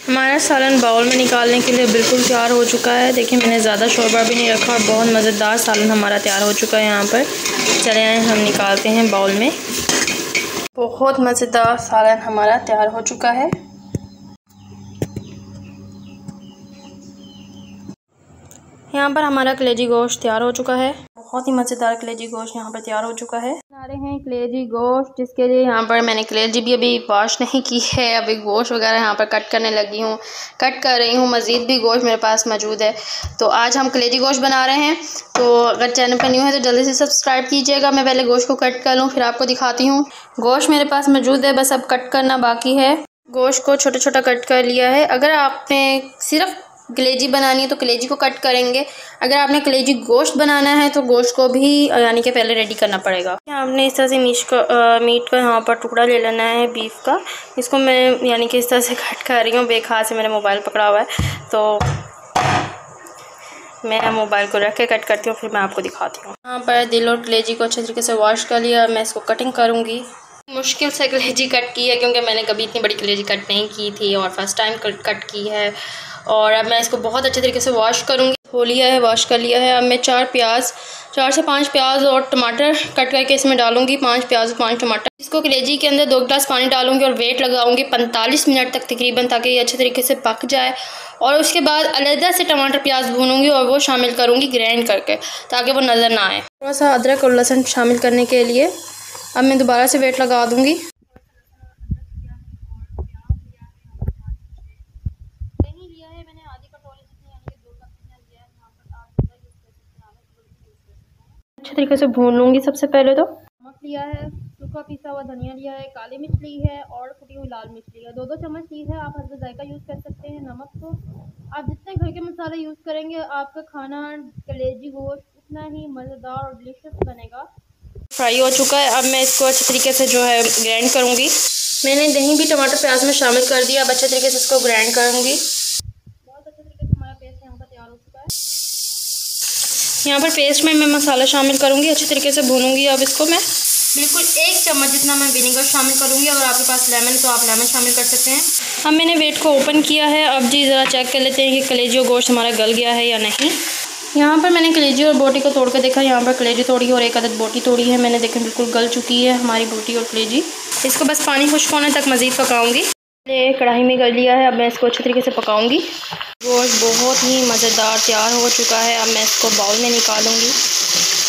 हमारा सालन बाउल में निकालने के लिए बिल्कुल तैयार हो चुका है। देखिए मैंने ज़्यादा शोरबा भी नहीं रखा और बहुत मज़ेदार सालन हमारा तैयार हो चुका है यहाँ पर। चले आए हम निकालते हैं बाउल में। बहुत मज़ेदार सालन हमारा तैयार हो चुका है। यहाँ पर हमारा कलेजी गोश्त तैयार हो चुका है। बहुत ही मज़ेदार कलेजी गोश्त यहाँ पर तैयार हो चुका है। बना रहे हैं कलेजी गोश्त, जिसके लिए यहाँ पर मैंने कलेजी भी अभी वॉश नहीं की है। अभी गोश्त वगैरह यहाँ पर कट करने लगी हूँ, कट कर रही हूँ। मज़ीद भी गोश्त मेरे पास मौजूद है। तो आज हम कलेजी गोश्त बना रहे हैं। तो अगर चैनल पर न्यू है तो जल्दी से सब्सक्राइब कीजिएगा। मैं पहले गोश्त को कट कर लूँ, फिर आपको दिखाती हूँ। गोश्त मेरे पास मौजूद है, बस अब कट करना बाकी है। गोश्त को छोटा छोटा कट कर लिया है। अगर आपने सिर्फ कलेजी बनानी है तो कलेजी को कट करेंगे। अगर आपने कलेजी गोश्त बनाना है तो गोश्त को भी यानी कि पहले रेडी करना पड़ेगा। आपने इस तरह से मीट का यहाँ पर टुकड़ा ले लेना है बीफ का। इसको मैं यानी कि इस तरह से कट कर रही हूँ। बेख हाथ से मेरा मोबाइल पकड़ा हुआ है, तो मैं मोबाइल को रख के कट करती हूँ, फिर मैं आपको दिखाती हूँ। यहाँ पर दिल और कलेजी को अच्छे तरीके से वॉश कर लिया। मैं इसको कटिंग करूँगी। मुश्किल से कलेजी कट की है क्योंकि मैंने कभी इतनी बड़ी कलेजी कट नहीं की थी और फर्स्ट टाइम कट की है। और अब मैं इसको बहुत अच्छे तरीके से वॉश करूँगी। धो लिया है, वॉश कर लिया है। अब मैं 4 से 5 प्याज और टमाटर कट करके इसमें डालूँगी। 5 प्याज और 5 टमाटर। इसको कलेजी के अंदर 2 गिलास पानी डालूँगी और वेट लगाऊँगी 45 मिनट तक तकरीबन, ताकि ये अच्छे तरीके से पक जाए। और उसके बाद अलग से टमाटर प्याज भूनूँगी और वो शामिल करूँगी ग्राइंड करके, ताकि वो नज़र ना आए। थोड़ा सा अदरक और लहसुन शामिल करने के लिए अब मैं दोबारा से वेट लगा दूँगी। अच्छे तरीके से भून लूँगी। सबसे पहले तो नमक लिया है, सूखा पिसा हुआ धनिया लिया है, काली मिर्च ली है और कुटी हुई लाल मिर्च ली है। 2-2 चम्मच ली है। आप हल्का जायका यूज़ कर सकते हैं। नमक को आप जितने घर के मसाले यूज़ करेंगे आपका खाना कलेजी गोश्त उतना ही मज़ेदार और डिलीशियस बनेगा। फ्राई हो चुका है। अब मैं इसको अच्छे तरीके से जो है ग्राइंड करूँगी। मैंने दही भी टमाटर प्याज में शामिल कर दिया। अब अच्छे तरीके से इसको ग्राइंड करूँगी। बहुत अच्छे तरीके से हमारा पेस्ट यहाँ पर तैयार हो चुका है। यहाँ पर पेस्ट में मैं मसाला शामिल करूँगी, अच्छे तरीके से भूनूँगी। अब इसको मैं बिल्कुल 1 चम्मच जितना मैं विनेगर शामिल करूँगी। अगर आपके पास लेमन तो आप लेमन शामिल कर सकते हैं। अब मैंने वेट को ओपन किया है। अब जी ज़रा चेक कर लेते हैं कि कलेजी और गोश्त हमारा गल गया है या नहीं। यहाँ पर मैंने कलेजी और बोटी को तोड़ कर देखा। यहाँ पर कलेजी तोड़ी और 1 अदद बोटी तोड़ी है मैंने। देखें बिल्कुल गल चुकी है हमारी बोटी और कलेजी। इसको बस पानी खुश्क होने तक मज़ीद पकाऊँगी। ये कढ़ाई में गल लिया है। अब मैं इसको अच्छे तरीके से पकाऊंगी। गोश्त बहुत ही मज़ेदार तैयार हो चुका है। अब मैं इसको बाउल में निकालूंगी।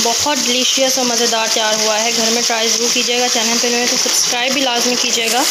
बहुत डिलीशियस और मज़ेदार तैयार हुआ है। घर में ट्राई ज़रूर कीजिएगा। चैनल पे नए हैं तो सब्सक्राइब भी लाजमी कीजिएगा।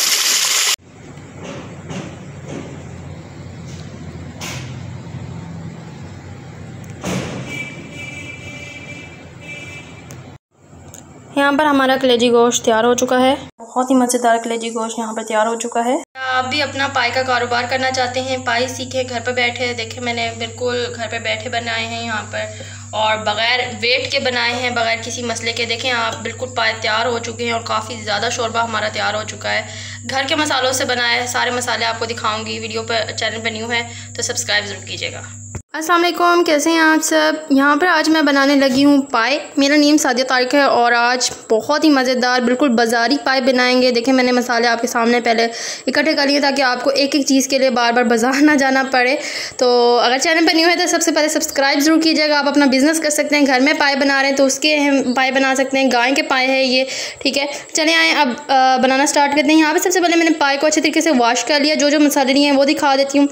यहाँ पर हमारा कलेजी गोश्त तैयार हो चुका है। बहुत ही मज़ेदार कलेजी गोश्त यहाँ पर तैयार हो चुका है। आप भी अपना पाई का कारोबार करना चाहते हैं, पाई सीखें घर पर बैठे। देखें मैंने बिल्कुल घर पर बैठे बनाए हैं यहाँ पर, और बग़ैर वेट के बनाए हैं, बग़ैर किसी मसले के। देखें आप बिल्कुल पाए तैयार हो चुके हैं और काफ़ी ज़्यादा शोरबा हमारा तैयार हो चुका है। घर के मसालों से बनाया है। सारे मसाले आपको दिखाऊंगी। वीडियो पर चैनल पर न्यू है तो सब्सक्राइब ज़रूर कीजिएगा। अस्सलाम वालेकुम, कैसे हैं आप सब। यहाँ पर आज मैं बनाने लगी हूँ पाए। मेरा नेम सादिया तारिक है और आज बहुत ही मज़ेदार बिल्कुल बाज़ारी पाए बनाएंगे। देखें मैंने मसाले आपके सामने पहले इकट्ठे कर लिए ताकि आपको एक एक चीज़ के लिए बार बार बाज़ार ना जाना पड़े। तो अगर चैनल पर न्यू है तो सबसे पहले सब्सक्राइब ज़रूर कीजिएगा। आप अपना बिज़नेस कर सकते हैं। घर में पाए बना रहे हैं तो उसके हम पाए बना सकते हैं। गाय के पाए है ये, ठीक है। चले आए अब बनाना स्टार्ट करते हैं। यहाँ पर सबसे पहले मैंने पाए को अच्छे तरीके से वॉश कर लिया। जो जो मसाले लिए हैं वो दिखा देती हूँ।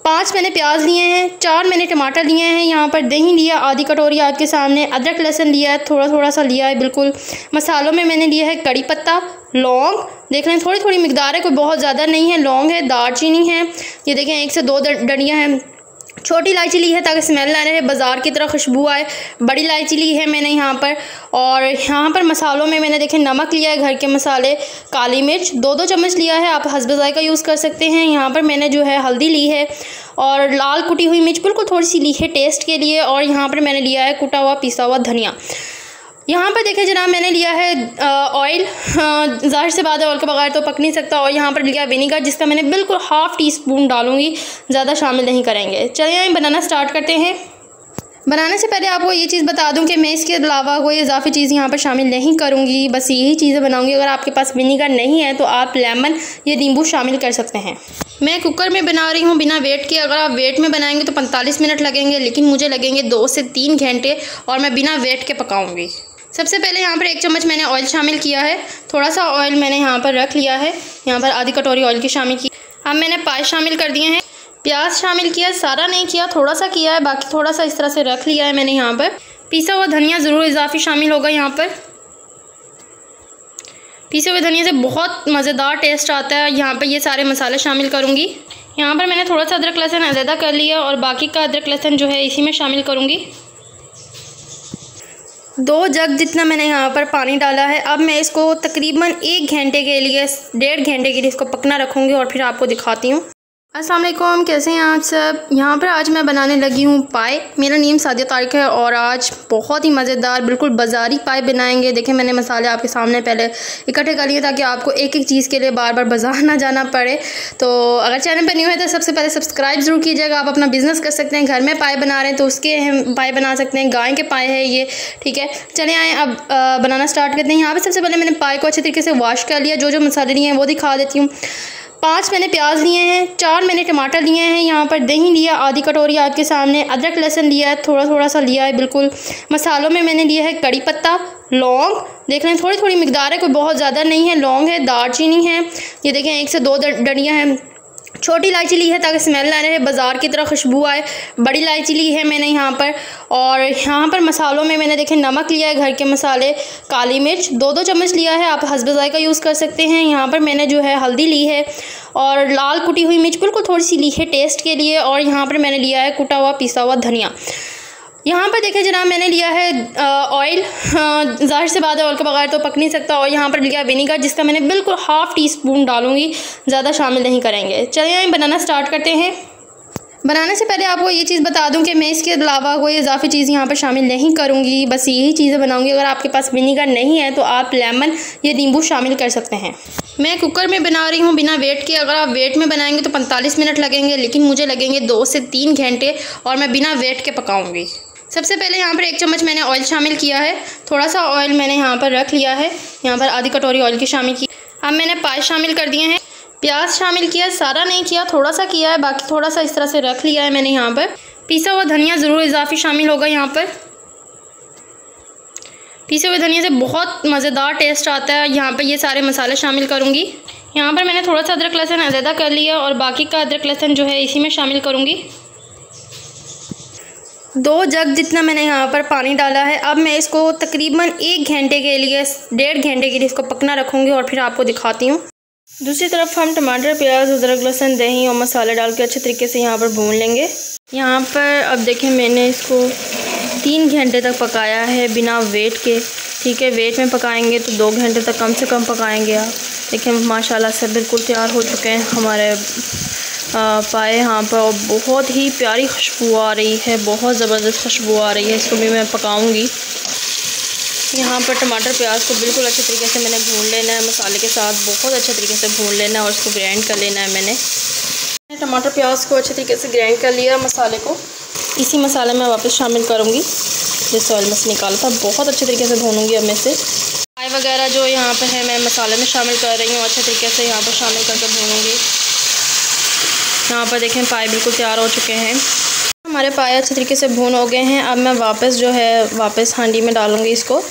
5 मैंने प्याज लिए हैं, 4 मैंने टमाटर लिए हैं, यहाँ पर दही लिया आधी कटोरी आपके सामने, अदरक लहसुन लिया है थोड़ा थोड़ा सा लिया है बिल्कुल। मसालों में मैंने लिया है कड़ी पत्ता, लौंग, देख लें थोड़ी थोड़ी मिकदार है, कोई बहुत ज़्यादा नहीं है। लौंग है, दालचीनी है, ये देखें 1 से 2 डंडियाँ हैं। छोटी इलायची ली है ताकि स्मेल ना रहे, बाज़ार की तरह खुशबू आए। बड़ी इलायची ली है मैंने यहाँ पर। और यहाँ पर मसालों में मैंने देखें नमक लिया है, घर के मसाले, काली मिर्च 2-2 चम्मच लिया है, आप हस्ब ज़ायक़ा यूज़ कर सकते हैं। यहाँ पर मैंने जो है हल्दी ली है और लाल कुटी हुई मिर्च बिल्कुल थोड़ी सी ली है टेस्ट के लिए। और यहाँ पर मैंने लिया है कुटा हुआ पिसा हुआ धनिया। यहाँ पर देखें जनाब मैंने लिया है ऑयल, ज़ाहिर से बात है ऑयल के बगैर तो पक नहीं सकता। और यहाँ पर लिया विनीगर, जिसका मैंने बिल्कुल ½ टीस्पून डालूँगी, ज़्यादा शामिल नहीं करेंगे। चलिए बनाना स्टार्ट करते हैं। बनाने से पहले आपको ये चीज़ बता दूं कि मैं इसके अलावा कोई इजाफी चीज़ यहाँ पर शामिल नहीं करूँगी, बस यही चीज़ें बनाऊँगी। अगर आपके पास विनीगर नहीं है तो आप लेमन या नींबू शामिल कर सकते हैं। मैं कुकर में बना रही हूँ बिना वेट के। अगर आप वेट में बनाएंगे तो 45 मिनट लगेंगे, लेकिन मुझे लगेंगे 2 से 3 घंटे, और मैं बिना वेट के पकाऊँगी। सबसे पहले यहाँ पर 1 चम्मच मैंने ऑयल शामिल किया है, थोड़ा सा ऑयल मैंने यहाँ पर रख लिया है, यहाँ पर आधी कटोरी ऑयल की शामिल की। अब मैंने पाए शामिल कर दिए हैं, प्याज शामिल किया, सारा नहीं किया, थोड़ा सा किया है, बाकी थोड़ा सा इस तरह से रख लिया है मैंने। यहाँ पर पिसा हुआ धनिया ज़रूर इजाफी शामिल होगा। यहाँ पर पिसे हुए धनिया से बहुत मज़ेदार टेस्ट आता है। यहाँ पर ये सारे मसाले शामिल करूँगी। यहाँ पर मैंने थोड़ा सा अदरक लहसुन अलहदा कर लिया और बाकी का अदरक लहसुन जो है इसी में शामिल करूँगी। 2 जग जितना मैंने यहाँ पर पानी डाला है। अब मैं इसको तकरीबन 1 घंटे के लिए, 1.5 घंटे के लिए इसको पकना रखूँगी और फिर आपको दिखाती हूँ। अस्सलाम वालेकुम, कैसे हैं आप सब। यहाँ पर आज मैं बनाने लगी हूँ पाए। मेरा नेम सादिया तारिक है और आज बहुत ही मज़ेदार बिल्कुल बाज़ारी पाए बनाएंगे। देखें मैंने मसाले आपके सामने पहले इकट्ठे कर लिए ताकि आपको एक एक चीज़ के लिए बार बार बाज़ार ना जाना पड़े। तो अगर चैनल पर न्यू है तो सबसे पहले सब्सक्राइब ज़रूर कीजिएगा। आप अपना बिज़नेस कर सकते हैं, घर में पाए बना रहे हैं तो उसके हम पाए बना सकते हैं। गाय के पाए है ये, ठीक है। चले आएँ अब बनाना स्टार्ट करते हैं। यहाँ पर सबसे पहले मैंने पाए को अच्छे तरीके से वॉश कर लिया। जो जो मसाले लिए हैं वो दिखा देती हूँ। 5 मैंने प्याज लिए हैं, 4 मैंने टमाटर लिए हैं, यहाँ पर दही लिया आधी कटोरी आपके सामने, अदरक लहसुन लिया है थोड़ा थोड़ा सा लिया है बिल्कुल। मसालों में मैंने लिया है कड़ी पत्ता, लौंग, देख लें थोड़ी थोड़ी मिकदार है, कोई बहुत ज़्यादा नहीं है। लौंग है, दालचीनी है, ये देखें 1 से 2 डंडियाँ हैं। छोटी इलायची ली है ताकि स्मेल ना रहे, बाज़ार की तरह खुशबू आए। बड़ी इलायची ली है मैंने यहाँ पर। और यहाँ पर मसालों में मैंने देखें नमक लिया है, घर के मसाले, काली मिर्च 2-2 चम्मच लिया है, आप हस्ब ज़ायक़ा यूज़ कर सकते हैं। यहाँ पर मैंने जो है हल्दी ली है और लाल कुटी हुई मिर्च बिल्कुल थोड़ी सी ली है टेस्ट के लिए। और यहाँ पर मैंने लिया है कुटा हुआ पिसा हुआ धनिया। यहाँ पर देखें जनाब मैंने लिया है ऑयल, ज़ाहिर से बात है ऑयल के बगैर तो पक नहीं सकता। और यहाँ पर लिया विनीगर, जिसका मैंने बिल्कुल ½ टीस्पून डालूँगी, ज़्यादा शामिल नहीं करेंगे। चलिए बनाना स्टार्ट करते हैं। बनाने से पहले आपको ये चीज़ बता दूं कि मैं इसके अलावा कोई इजाफी चीज़ यहाँ पर शामिल नहीं करूँगी, बस यही चीज़ें बनाऊँगी। अगर आपके पास विनीगर नहीं है तो आप लेमन या नींबू शामिल कर सकते हैं। मैं कुकर में बना रही हूँ बिना वेट के। अगर आप वेट में बनाएंगे तो 45 मिनट लगेंगे, लेकिन मुझे लगेंगे 2 से 3 घंटे, और मैं बिना वेट के पकाऊँगी। सबसे पहले यहाँ पर 1 चम्मच मैंने ऑयल शामिल किया है, थोड़ा सा ऑयल मैंने यहाँ पर रख लिया है, यहाँ पर आधी कटोरी ऑयल की शामिल की। अब मैंने पाए शामिल कर दिए हैं, प्याज शामिल किया, सारा नहीं किया, थोड़ा सा किया है, बाकी थोड़ा सा इस तरह से रख लिया है मैंने। यहाँ पर पिसा हुआ धनिया ज़रूर इजाफी शामिल होगा। यहाँ पर पिसे हुए धनिया से बहुत मज़ेदार टेस्ट आता है। यहाँ पर ये सारे मसाले शामिल करूँगी। यहाँ पर मैंने थोड़ा सा अदरक लहसुन अलहदा कर लिया और बाकी का अदरक लहसुन जो है इसी में शामिल करूँगी। 2 जग जितना मैंने यहाँ पर पानी डाला है। अब मैं इसको तकरीबन 1 घंटे के लिए, 1.5 घंटे के लिए इसको पकना रखूँगी और फिर आपको दिखाती हूँ। दूसरी तरफ हम टमाटर, प्याज, अदरक लहसुन, दही और मसाले डाल के अच्छे तरीके से यहाँ पर भून लेंगे। यहाँ पर अब देखें मैंने इसको 3 घंटे तक पकाया है बिना वेट के, ठीक है। वेट में पकाएंगे तो 2 घंटे तक कम से कम पकाएंगे आप। देखें माशाल्लाह से बिल्कुल तैयार हो चुके हैं हमारे पाए यहाँ पर, और बहुत ही प्यारी खुशबू आ रही है, बहुत ज़बरदस्त खुशबू आ रही है। इसको भी मैं पकाऊंगी। यहाँ पर टमाटर प्याज को बिल्कुल अच्छे तरीके से मैंने भून लेना है, मसाले के साथ बहुत अच्छे तरीके से भून लेना है और इसको ग्राइंड कर लेना है। मैंने टमाटर प्याज को अच्छे तरीके से ग्राइंड कर लिया। मसाले को इसी मसाले में वापस शामिल करूँगी जिस ऑयल में से निकाला था। बहुत अच्छे तरीके से भूनूँगी अब मैं से। पाए वगैरह जो यहाँ पर है मैं मसाले में शामिल कर रही हूँ, अच्छे तरीके से यहाँ पर शामिल करके भूनूँगी। यहाँ पर देखें पाए बिल्कुल तैयार हो चुके हैं। हमारे पाए अच्छे तरीके से भून हो गए हैं। अब मैं वापस जो है वापस हांडी में डालूँगी इसको।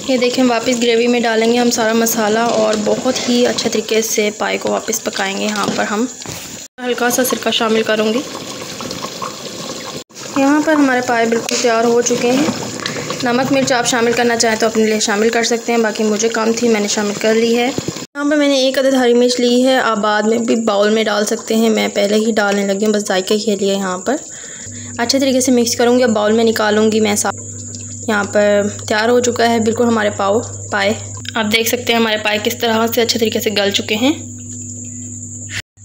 ये देखें वापस ग्रेवी में डालेंगे हम सारा मसाला और बहुत ही अच्छे तरीके से पाए को वापस पकाएंगे। यहाँ पर हम हल्का सा सिरका शामिल करूँगी। यहाँ पर हमारे पाए बिल्कुल तैयार हो चुके हैं। नमक मिर्च आप शामिल करना चाहें तो अपने लिए शामिल कर सकते हैं, बाकी मुझे कम थी, मैंने शामिल कर ली है। यहाँ पर मैंने 1 अदद हरी मिर्च ली है, आप बाद में भी बाउल में डाल सकते हैं, मैं पहले ही डालने लगी हूँ बस जायके के लिए। यहाँ पर अच्छे तरीके से मिक्स करूँगी, अब बाउल में निकालूँगी मैं। यहाँ पर तैयार हो चुका है बिल्कुल हमारे पाए। आप देख सकते हैं हमारे पाए किस तरह से अच्छे तरीके से गल चुके हैं।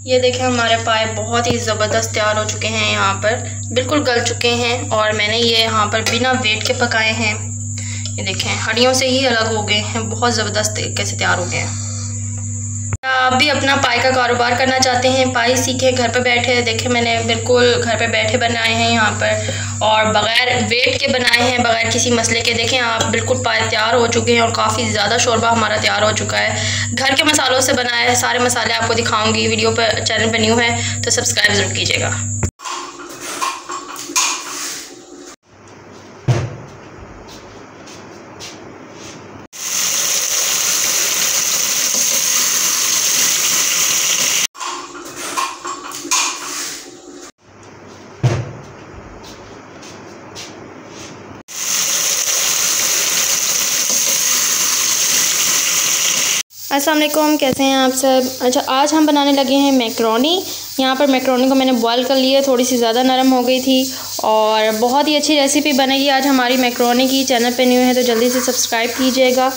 ये देखें हमारे पाए बहुत ही ज़बरदस्त तैयार हो चुके हैं, यहाँ पर बिल्कुल गल चुके हैं। और मैंने ये यहाँ पर बिना वेट के पकाए हैं। ये देखें हड्डियों से ही अलग हो गए हैं, बहुत ज़बरदस्त तरीके से तैयार हो गए हैं। आप भी अपना पाई का कारोबार करना चाहते हैं, पाई सीखें घर पे बैठे। देखें मैंने बिल्कुल घर पे बैठे बनाए हैं यहाँ पर, और बग़ैर वेट के बनाए हैं, बग़ैर किसी मसले के। देखें आप बिल्कुल पाए तैयार हो चुके हैं और काफ़ी ज़्यादा शोरबा हमारा तैयार हो चुका है। घर के मसालों से बनाया है, सारे मसाले आपको दिखाऊंगी। वीडियो पर चैनल पर न्यू है तो सब्सक्राइब ज़रूर कीजिएगा। अस्सलाम वालेकुम, कैसे हैं आप सब। अच्छा, आज हम बनाने लगे हैं मैक्रोनी। यहाँ पर मैक्रोनी को मैंने बॉईल कर लिया, थोड़ी सी ज़्यादा नरम हो गई थी और बहुत ही अच्छी रेसिपी बनेगी आज हमारी मैक्रोनी की। चैनल पे न्यू है तो जल्दी से सब्सक्राइब कीजिएगा।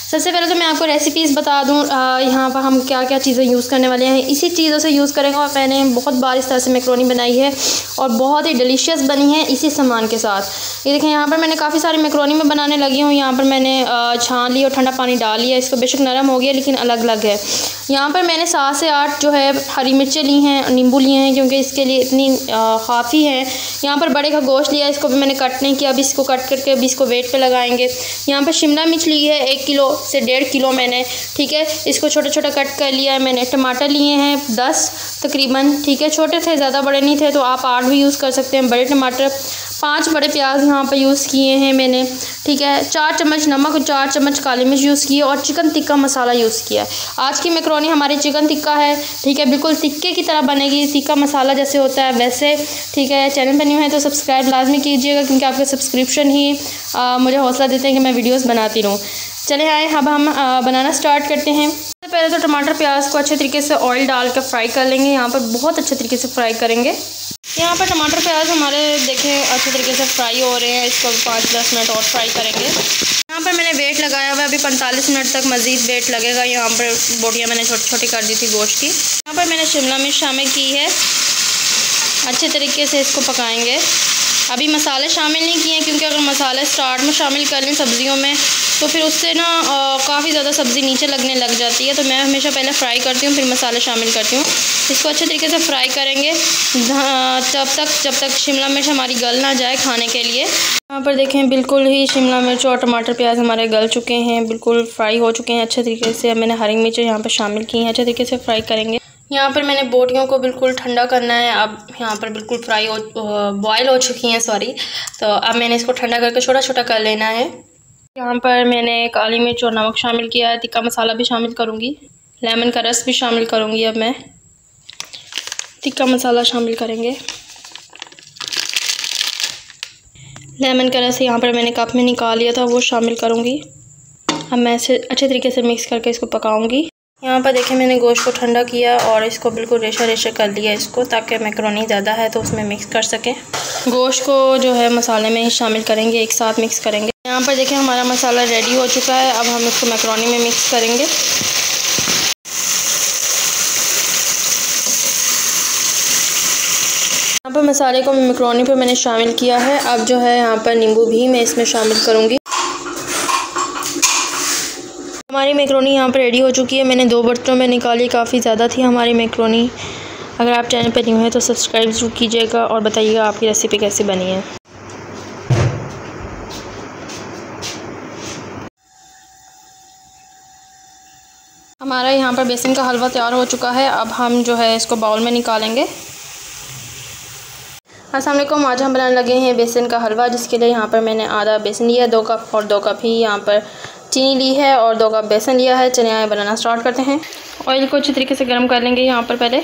सबसे पहले तो मैं आपको रेसिपीज़ बता दूँ यहाँ पर हम क्या क्या चीज़ें यूज़ करने वाले हैं, इसी चीज़ों से यूज़ करेंगे। और मैंने बहुत बार इस तरह से मैक्रोनी बनाई है और बहुत ही डिलीशियस बनी है इसी सामान के साथ। ये देखें यहाँ पर मैंने काफ़ी सारी मैक्रोनी में बनाने लगी हूँ। यहाँ पर मैंने छान ली और ठंडा पानी डाल लिया, इसको बेशक नरम हो गया लेकिन अलग अलग है। यहाँ पर मैंने 7 से 8 जो है हरी मिर्चें ली हैं, नींबू लिए हैं क्योंकि इसके लिए इतनी काफ़ी है। यहाँ पर बड़े का गोश्त लिया, इसको भी मैंने कट नहीं किया, अभी इसको कट करके अभी इसको वेट पे लगाएंगे। यहाँ पर शिमला मिर्च ली है 1 किलो से 1.5 किलो मैंने, ठीक है, इसको छोटा छोटा कट कर लिया है मैंने। टमाटर लिए हैं 10 तकरीबन, ठीक है, छोटे थे ज़्यादा बड़े नहीं थे तो आप 8 भी यूज़ कर सकते हैं। बड़े टमाटर, 5 बड़े प्याज यहाँ पर यूज़ किए हैं मैंने, ठीक है। 4 चम्मच नमक और 4 चम्मच काली मिर्च यूज़ किए और चिकन टिक्का मसाला यूज़ किया है। आज की मैक्रोनी हमारी चिकन टिक्का है, ठीक है, बिल्कुल टिक्के की तरह बनेगी, टिक्का मसाला जैसे होता है वैसे, ठीक है। चैनल पर न्यू है तो सब्सक्राइब लाजमी कीजिएगा क्योंकि आपके सब्सक्रिप्शन ही मुझे हौसला देते हैं कि मैं वीडियोज़ बनाती रहूँ। चले आए अब हम बनाना स्टार्ट करते हैं। सबसे पहले तो टमाटर प्याज को अच्छे तरीके से ऑयल डाल कर फ्राई कर लेंगे, यहाँ पर बहुत अच्छे तरीके से फ्राई करेंगे। यहाँ पर टमाटर प्याज हमारे देखें अच्छे तरीके से फ्राई हो रहे हैं, इसको 5-10 मिनट और फ्राई करेंगे। यहाँ पर मैंने वेट लगाया हुआ है, अभी 45 मिनट तक मज़ीद वेट लगेगा। यहाँ पर बोटियाँ मैंने छोटी छोटी कर दी थी गोश्त की। यहाँ पर मैंने शिमला मिर्च शामिल की है, अच्छे तरीके से इसको पकाएंगे। अभी मसाले शामिल नहीं किए क्योंकि अगर मसाले स्टार्ट में शामिल कर लें सब्ज़ियों में तो फिर उससे ना काफ़ी ज़्यादा सब्ज़ी नीचे लगने लग जाती है, तो मैं हमेशा पहले फ्राई करती हूँ फिर मसाले शामिल करती हूँ। इसको अच्छे तरीके से फ्राई करेंगे जब तक शिमला मिर्च हमारी गल ना जाए खाने के लिए। यहाँ पर देखें बिल्कुल ही शिमला मिर्च और टमाटर प्याज हमारे गल चुके हैं, बिल्कुल फ्राई हो चुके हैं अच्छे तरीके से। अब मैंने हरी मिर्च यहाँ पर शामिल की हैं, अच्छे तरीके से फ्राई करेंगे। यहाँ पर मैंने बोटियों को बिल्कुल ठंडा करना है, अब यहाँ पर बिल्कुल बॉयल हो चुकी हैं, सॉरी। तो अब मैंने इसको ठंडा करके छोटा छोटा कर लेना है। यहाँ पर मैंने काली मिर्च और नमक शामिल किया है, टिक्का मसाला भी शामिल करूँगी, लेमन का रस भी शामिल करूँगी। अब मैं टिक्का मसाला शामिल करेंगे, लेमन का रस यहाँ पर मैंने कप में निकाल लिया था वो शामिल करूँगी। अब मैं इसे अच्छे तरीके से मिक्स करके इसको पकाऊँगी। यहाँ पर देखें मैंने गोश्त को ठंडा किया और इसको बिल्कुल रेशा रेशा कर लिया इसको, ताकि मैक्रोनी ज़्यादा है तो उसमें मिक्स कर सकें। गोश्त को जो है मसाले में ही शामिल करेंगे, एक साथ मिक्स करेंगे। यहाँ पर देखें हमारा मसाला रेडी हो चुका है, अब हम इसको मैक्रोनी में मिक्स करेंगे। यहाँ पर मसाले को मैक्रोनी पर मैंने शामिल किया है। अब जो है यहाँ पर नींबू भी मैं इसमें शामिल करूँगी। हमारी मैक्रोनी यहाँ पर रेडी हो चुकी है, मैंने 2 बर्तनों में निकाली, काफ़ी ज़्यादा थी हमारी मैक्रोनी। अगर आप चैनल पर न्यू हैं तो सब्सक्राइब ज़रूर कीजिएगा और बताइएगा आपकी रेसिपी कैसी बनी है। हमारा यहाँ पर बेसन का हलवा तैयार हो चुका है, अब हम जो है इसको बाउल में निकालेंगे। अस्सलाम वालेकुम, आज हम बनाने लगे हैं बेसन का हलवा, जिसके लिए यहाँ पर मैंने आधा बेसन लिया, 2 कप और 2 कप ही यहाँ पर चीनी ली है और 2 कप बेसन लिया है। चलिए आए बनाना स्टार्ट करते हैं। ऑयल को अच्छी तरीके से गर्म कर लेंगे। यहाँ पर पहले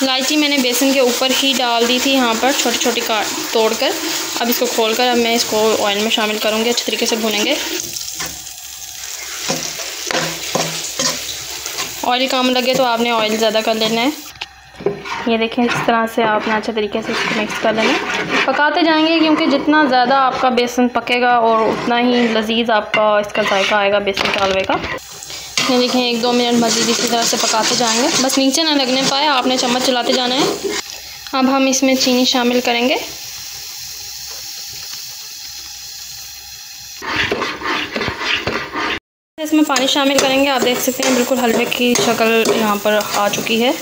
इलायची मैंने बेसन के ऊपर ही डाल दी थी यहाँ पर छोटी छोटी काट तोड़ कर। अब इसको खोलकर अब मैं इसको ऑयल में शामिल करूँगी, अच्छे तरीके से भूनेंगे। ऑयल कम लगे तो आपने ऑयल ज़्यादा कर लेना है। ये देखें, इस तरह से आपने अच्छे तरीके से इसको मिक्स कर लेना है। पकाते जाएंगे क्योंकि जितना ज़्यादा आपका बेसन पकेगा और उतना ही लजीज आपका इसका जायका आएगा बेसन के हलवे का। ये देखें, 1-2 मिनट मज़ीद इसी तरह से पकाते जाएंगे, बस नीचे ना लगने पाए, आपने चम्मच चलाते जाना है। अब हम इसमें चीनी शामिल करेंगे। इसमें पानी शामिल करेंगे। आप देख सकते हैं बिल्कुल हलवे की शक्ल यहाँ पर आ चुकी है।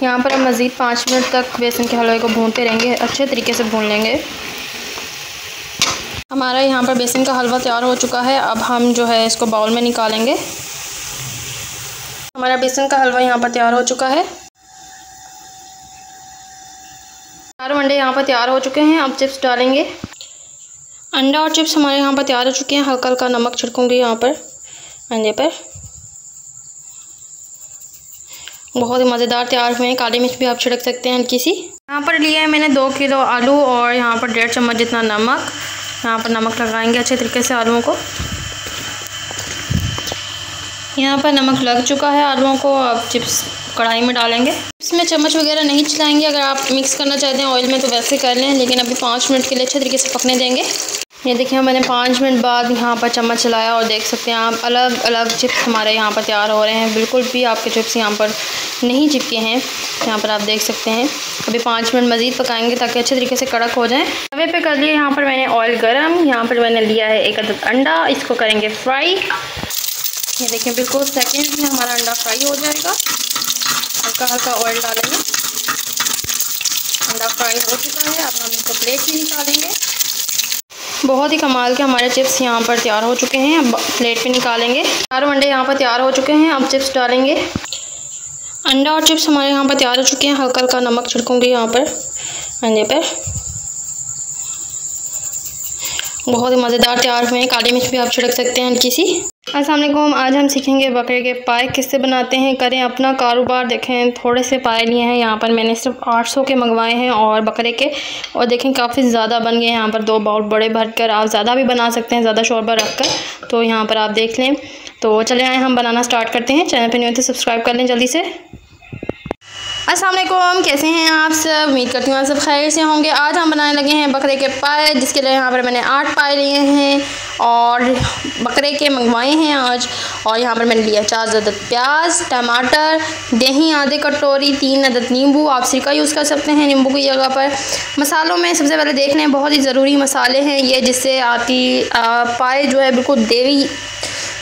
यहाँ पर हम मज़ीद 5 मिनट तक बेसन के हलवे को भूनते रहेंगे, अच्छे तरीके से भून लेंगे। हमारा यहाँ पर बेसन का हलवा तैयार हो चुका है। अब हम जो है इसको बाउल में निकालेंगे। हमारा बेसन का हलवा यहाँ पर तैयार हो चुका है। 4 अंडे यहाँ पर तैयार हो चुके हैं। अब चिप्स डालेंगे। अंडा और चिप्स हमारे यहाँ पर तैयार हो चुके हैं। हल्का हल्का नमक छिड़कूँगी यहाँ पर अंडे पर। बहुत ही मज़ेदार तैयार हुए हैं। काली मिर्च भी आप छिड़क सकते हैं हल्की सी। यहाँ पर लिया है मैंने 2 किलो आलू और यहाँ पर 1.5 चम्मच जितना नमक। यहाँ पर नमक लगाएंगे अच्छे तरीके से आलूओं को। यहाँ पर नमक लग चुका है आलूओं को। अब चिप्स कढ़ाई में डालेंगे। इसमें चम्मच वगैरह नहीं चलाएंगे। अगर आप मिक्स करना चाहते हैं ऑयल में तो वैसे कर लें, लेकिन अभी 5 मिनट के लिए अच्छे तरीके से पकने देंगे। ये देखिए, मैंने 5 मिनट बाद यहाँ पर चम्मच चलाया और देख सकते हैं आप अलग अलग चिप्स हमारे यहाँ पर तैयार हो रहे हैं। बिल्कुल भी आपके चिप्स यहाँ पर नहीं चिपके हैं। यहाँ पर आप देख सकते हैं। अभी 5 मिनट मज़ीद पकाएंगे ताकि अच्छे तरीके से कड़क हो जाएं। तवे पे कर लिए यहाँ पर मैंने ऑयल गरम। यहाँ पर मैंने लिया है 1 अदद अंडा। इसको करेंगे फ्राई। ये देखिए, बिल्कुल सेकेंड में हमारा अंडा फ्राई हो जाएगा। हल्का हल्का ऑयल डालेंगे। अंडा फ्राई हो चुका है। अब हम इसको प्लेट में निकालेंगे। बहुत ही कमाल के हमारे चिप्स यहाँ पर तैयार हो चुके हैं। अब प्लेट पे निकालेंगे। 4 अंडे यहाँ पर तैयार हो चुके हैं। अब चिप्स डालेंगे। अंडा और चिप्स हमारे यहाँ पर तैयार हो चुके हैं। हल्का हल्का नमक छिड़कूँगी यहाँ पर अंडे पर। बहुत ही मज़ेदार तैयार हुए हैं। काली मिर्च भी आप छिड़क सकते हैं हल्की सी। अस्सलाम वालेकुम। आज हम सीखेंगे बकरे के पाए किससे बनाते हैं। करें अपना कारोबार। देखें, थोड़े से पाए लिए हैं। यहाँ पर मैंने सिर्फ 800 के मंगवाए हैं और बकरे के, और देखें काफ़ी ज़्यादा बन गए। यहाँ पर 2 बाउल बड़े भर कर आप ज़्यादा भी बना सकते हैं, ज़्यादा शोरबा रख कर। तो यहाँ पर आप देख लें। तो चले आए, हम बनाना स्टार्ट करते हैं। चैनल पर नहीं होते सब्सक्राइब कर लें जल्दी से। अस्सलाम वालेकुम, कैसे हैं आप सब? उम्मीद करती हूँ आप सब खैर से होंगे। आज हम बनाने लगे हैं बकरे के पाए, जिसके लिए यहाँ पर मैंने 8 पाए लिए हैं और बकरे के मंगवाए हैं आज। और यहाँ पर मैंने लिया 4 अदद प्याज, टमाटर, दही आधे कटोरी, 3 अदद नींबू। आप सिरका यूज़ कर सकते हैं नींबू की जगह पर। मसालों में सबसे पहले देख लें, बहुत ही ज़रूरी मसाले हैं ये, जिससे आपकी पाए जो है बिल्कुल देवी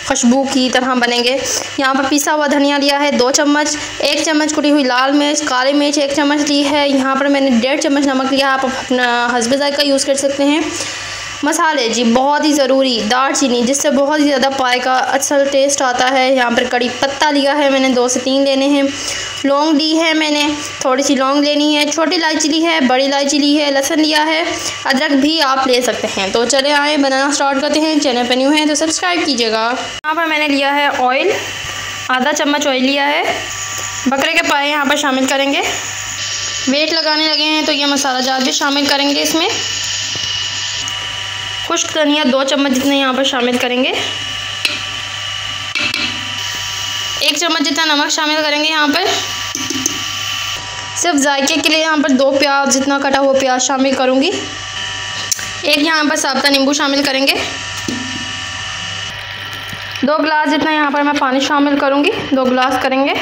खुशबू की तरह बनेंगे। यहाँ पर पिसा हुआ धनिया लिया है 2 चम्मच, 1 चम्मच कुटी हुई लाल मिर्च, काली मिर्च 1 चम्मच ली है। यहाँ पर मैंने 1.5 चम्मच नमक लिया। आप अपना हस्बे जायका यूज़ कर सकते हैं। मसाले जी बहुत ही ज़रूरी, दालचीनी, जिससे बहुत ही ज़्यादा पाए का असल टेस्ट आता है। यहाँ पर कड़ी पत्ता लिया है मैंने, 2 से 3 लेने हैं। लौंग ली है मैंने, थोड़ी सी लौंग लेनी है। छोटी इलायची ली है, बड़ी इलायची ली है, लहसुन लिया है, अदरक भी आप ले सकते हैं। तो चले आए बनाना स्टार्ट करते हैं। चैनल पर न्यू है तो सब्सक्राइब कीजिएगा। यहाँ पर मैंने लिया है ऑयल, आधा चम्मच ऑयल लिया है। बकरे के पाए यहाँ पर शामिल करेंगे। वेट लगाने लगे हैं तो ये मसाला जात भी शामिल करेंगे इसमें। खुश्क धनिया 2 चम्मच जितने यहाँ पर शामिल करेंगे। 1 चम्मच जितना नमक शामिल करेंगे यहाँ पर। सिर्फ जायके के लिए यहाँ पर 2 प्याज जितना कटा हुआ प्याज शामिल करूँगी। 1 यहाँ पर साबुता नींबू शामिल करेंगे। 2 गिलास जितना यहाँ पर मैं पानी शामिल करूँगी। 2 गिलास करेंगे।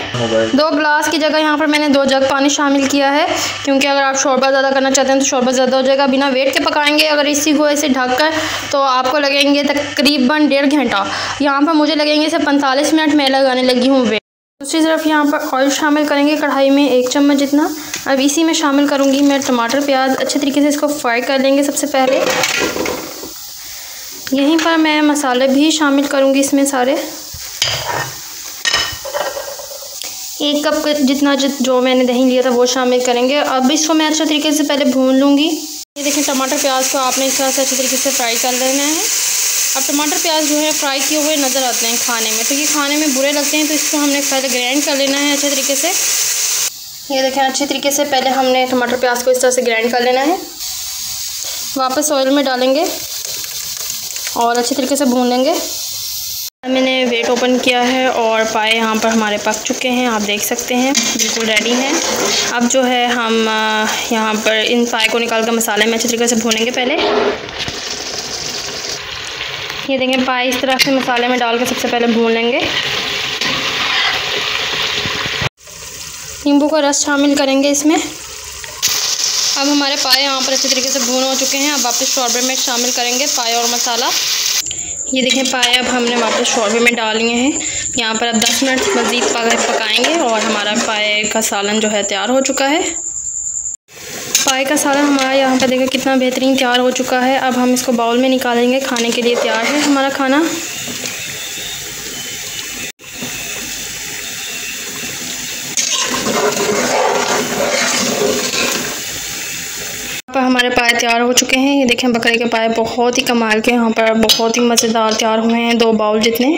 2 गिलास की जगह यहाँ पर मैंने 2 जग पानी शामिल किया है, क्योंकि अगर आप शोरबा ज़्यादा करना चाहते हैं तो शोरबा ज़्यादा हो जाएगा। बिना वेट के पकाएंगे अगर इसी को ऐसे ढककर तो आपको लगेंगे तकरीबन 1.5 घंटा। यहाँ पर मुझे लगेंगे सिर्फ 45 मिनट मैं लगाने लगी हूँ वेट। दूसरी तरफ यहाँ पर ऑयल शामिल करेंगे कढ़ाई में 1 चम्मच जितना। अब इसी में शामिल करूँगी मैं टमाटर प्याज। अच्छे तरीके से इसको फ्राई कर लेंगे सबसे पहले। यहीं पर मैं मसाले भी शामिल करूँगी इसमें सारे। 1 कप जितना जो मैंने दही लिया था वो शामिल करेंगे। अब इसको मैं अच्छे तरीके से पहले भून लूँगी। ये देखें, टमाटर प्याज को आपने इस तरह से अच्छे तरीके से फ्राई कर लेना है। अब टमाटर प्याज जो है फ्राई किए हुए नज़र आते हैं खाने में, तो ये खाने में बुरे लगते हैं, तो इसको हमने पहले ग्राइंड कर लेना है अच्छे तरीके से। ये देखें अच्छे तरीके से पहले हमने टमाटर प्याज को इस तरह से ग्राइंड कर लेना है। वापस ऑयल में डालेंगे और अच्छे तरीके से भून लेंगे। मैंने वेट ओपन किया है और पाए यहाँ पर हमारे पक चुके हैं, आप देख सकते हैं बिल्कुल रेडी हैं। अब जो है हम यहाँ पर इन पाए को निकाल कर मसाले में अच्छे तरीके से भूनेंगे पहले। ये देखें पाए इस तरह से मसाले में डाल के सबसे पहले भून लेंगे। नींबू का रस शामिल करेंगे इसमें। अब हमारे पाए यहाँ पर अच्छे तरीके से भून हो चुके हैं। अब वापस शोरबे में शामिल करेंगे पाए और मसाला। ये देखें पाए अब हमने वापस शोरबे में डाल लिए हैं। यहाँ पर अब 10 मिनट मज़ीद पकाएंगे और हमारा पाए का सालन जो है तैयार हो चुका है। पाए का सालन हमारा यहाँ पर देखें कितना बेहतरीन तैयार हो चुका है। अब हम इसको बाउल में निकालेंगे, खाने के लिए तैयार है हमारा खाना। पर हमारे पाए तैयार हो चुके हैं। ये देखें बकरे के पाए बहुत ही कमाल के यहाँ पर बहुत ही मज़ेदार तैयार हुए हैं, 2 बाउल जितने।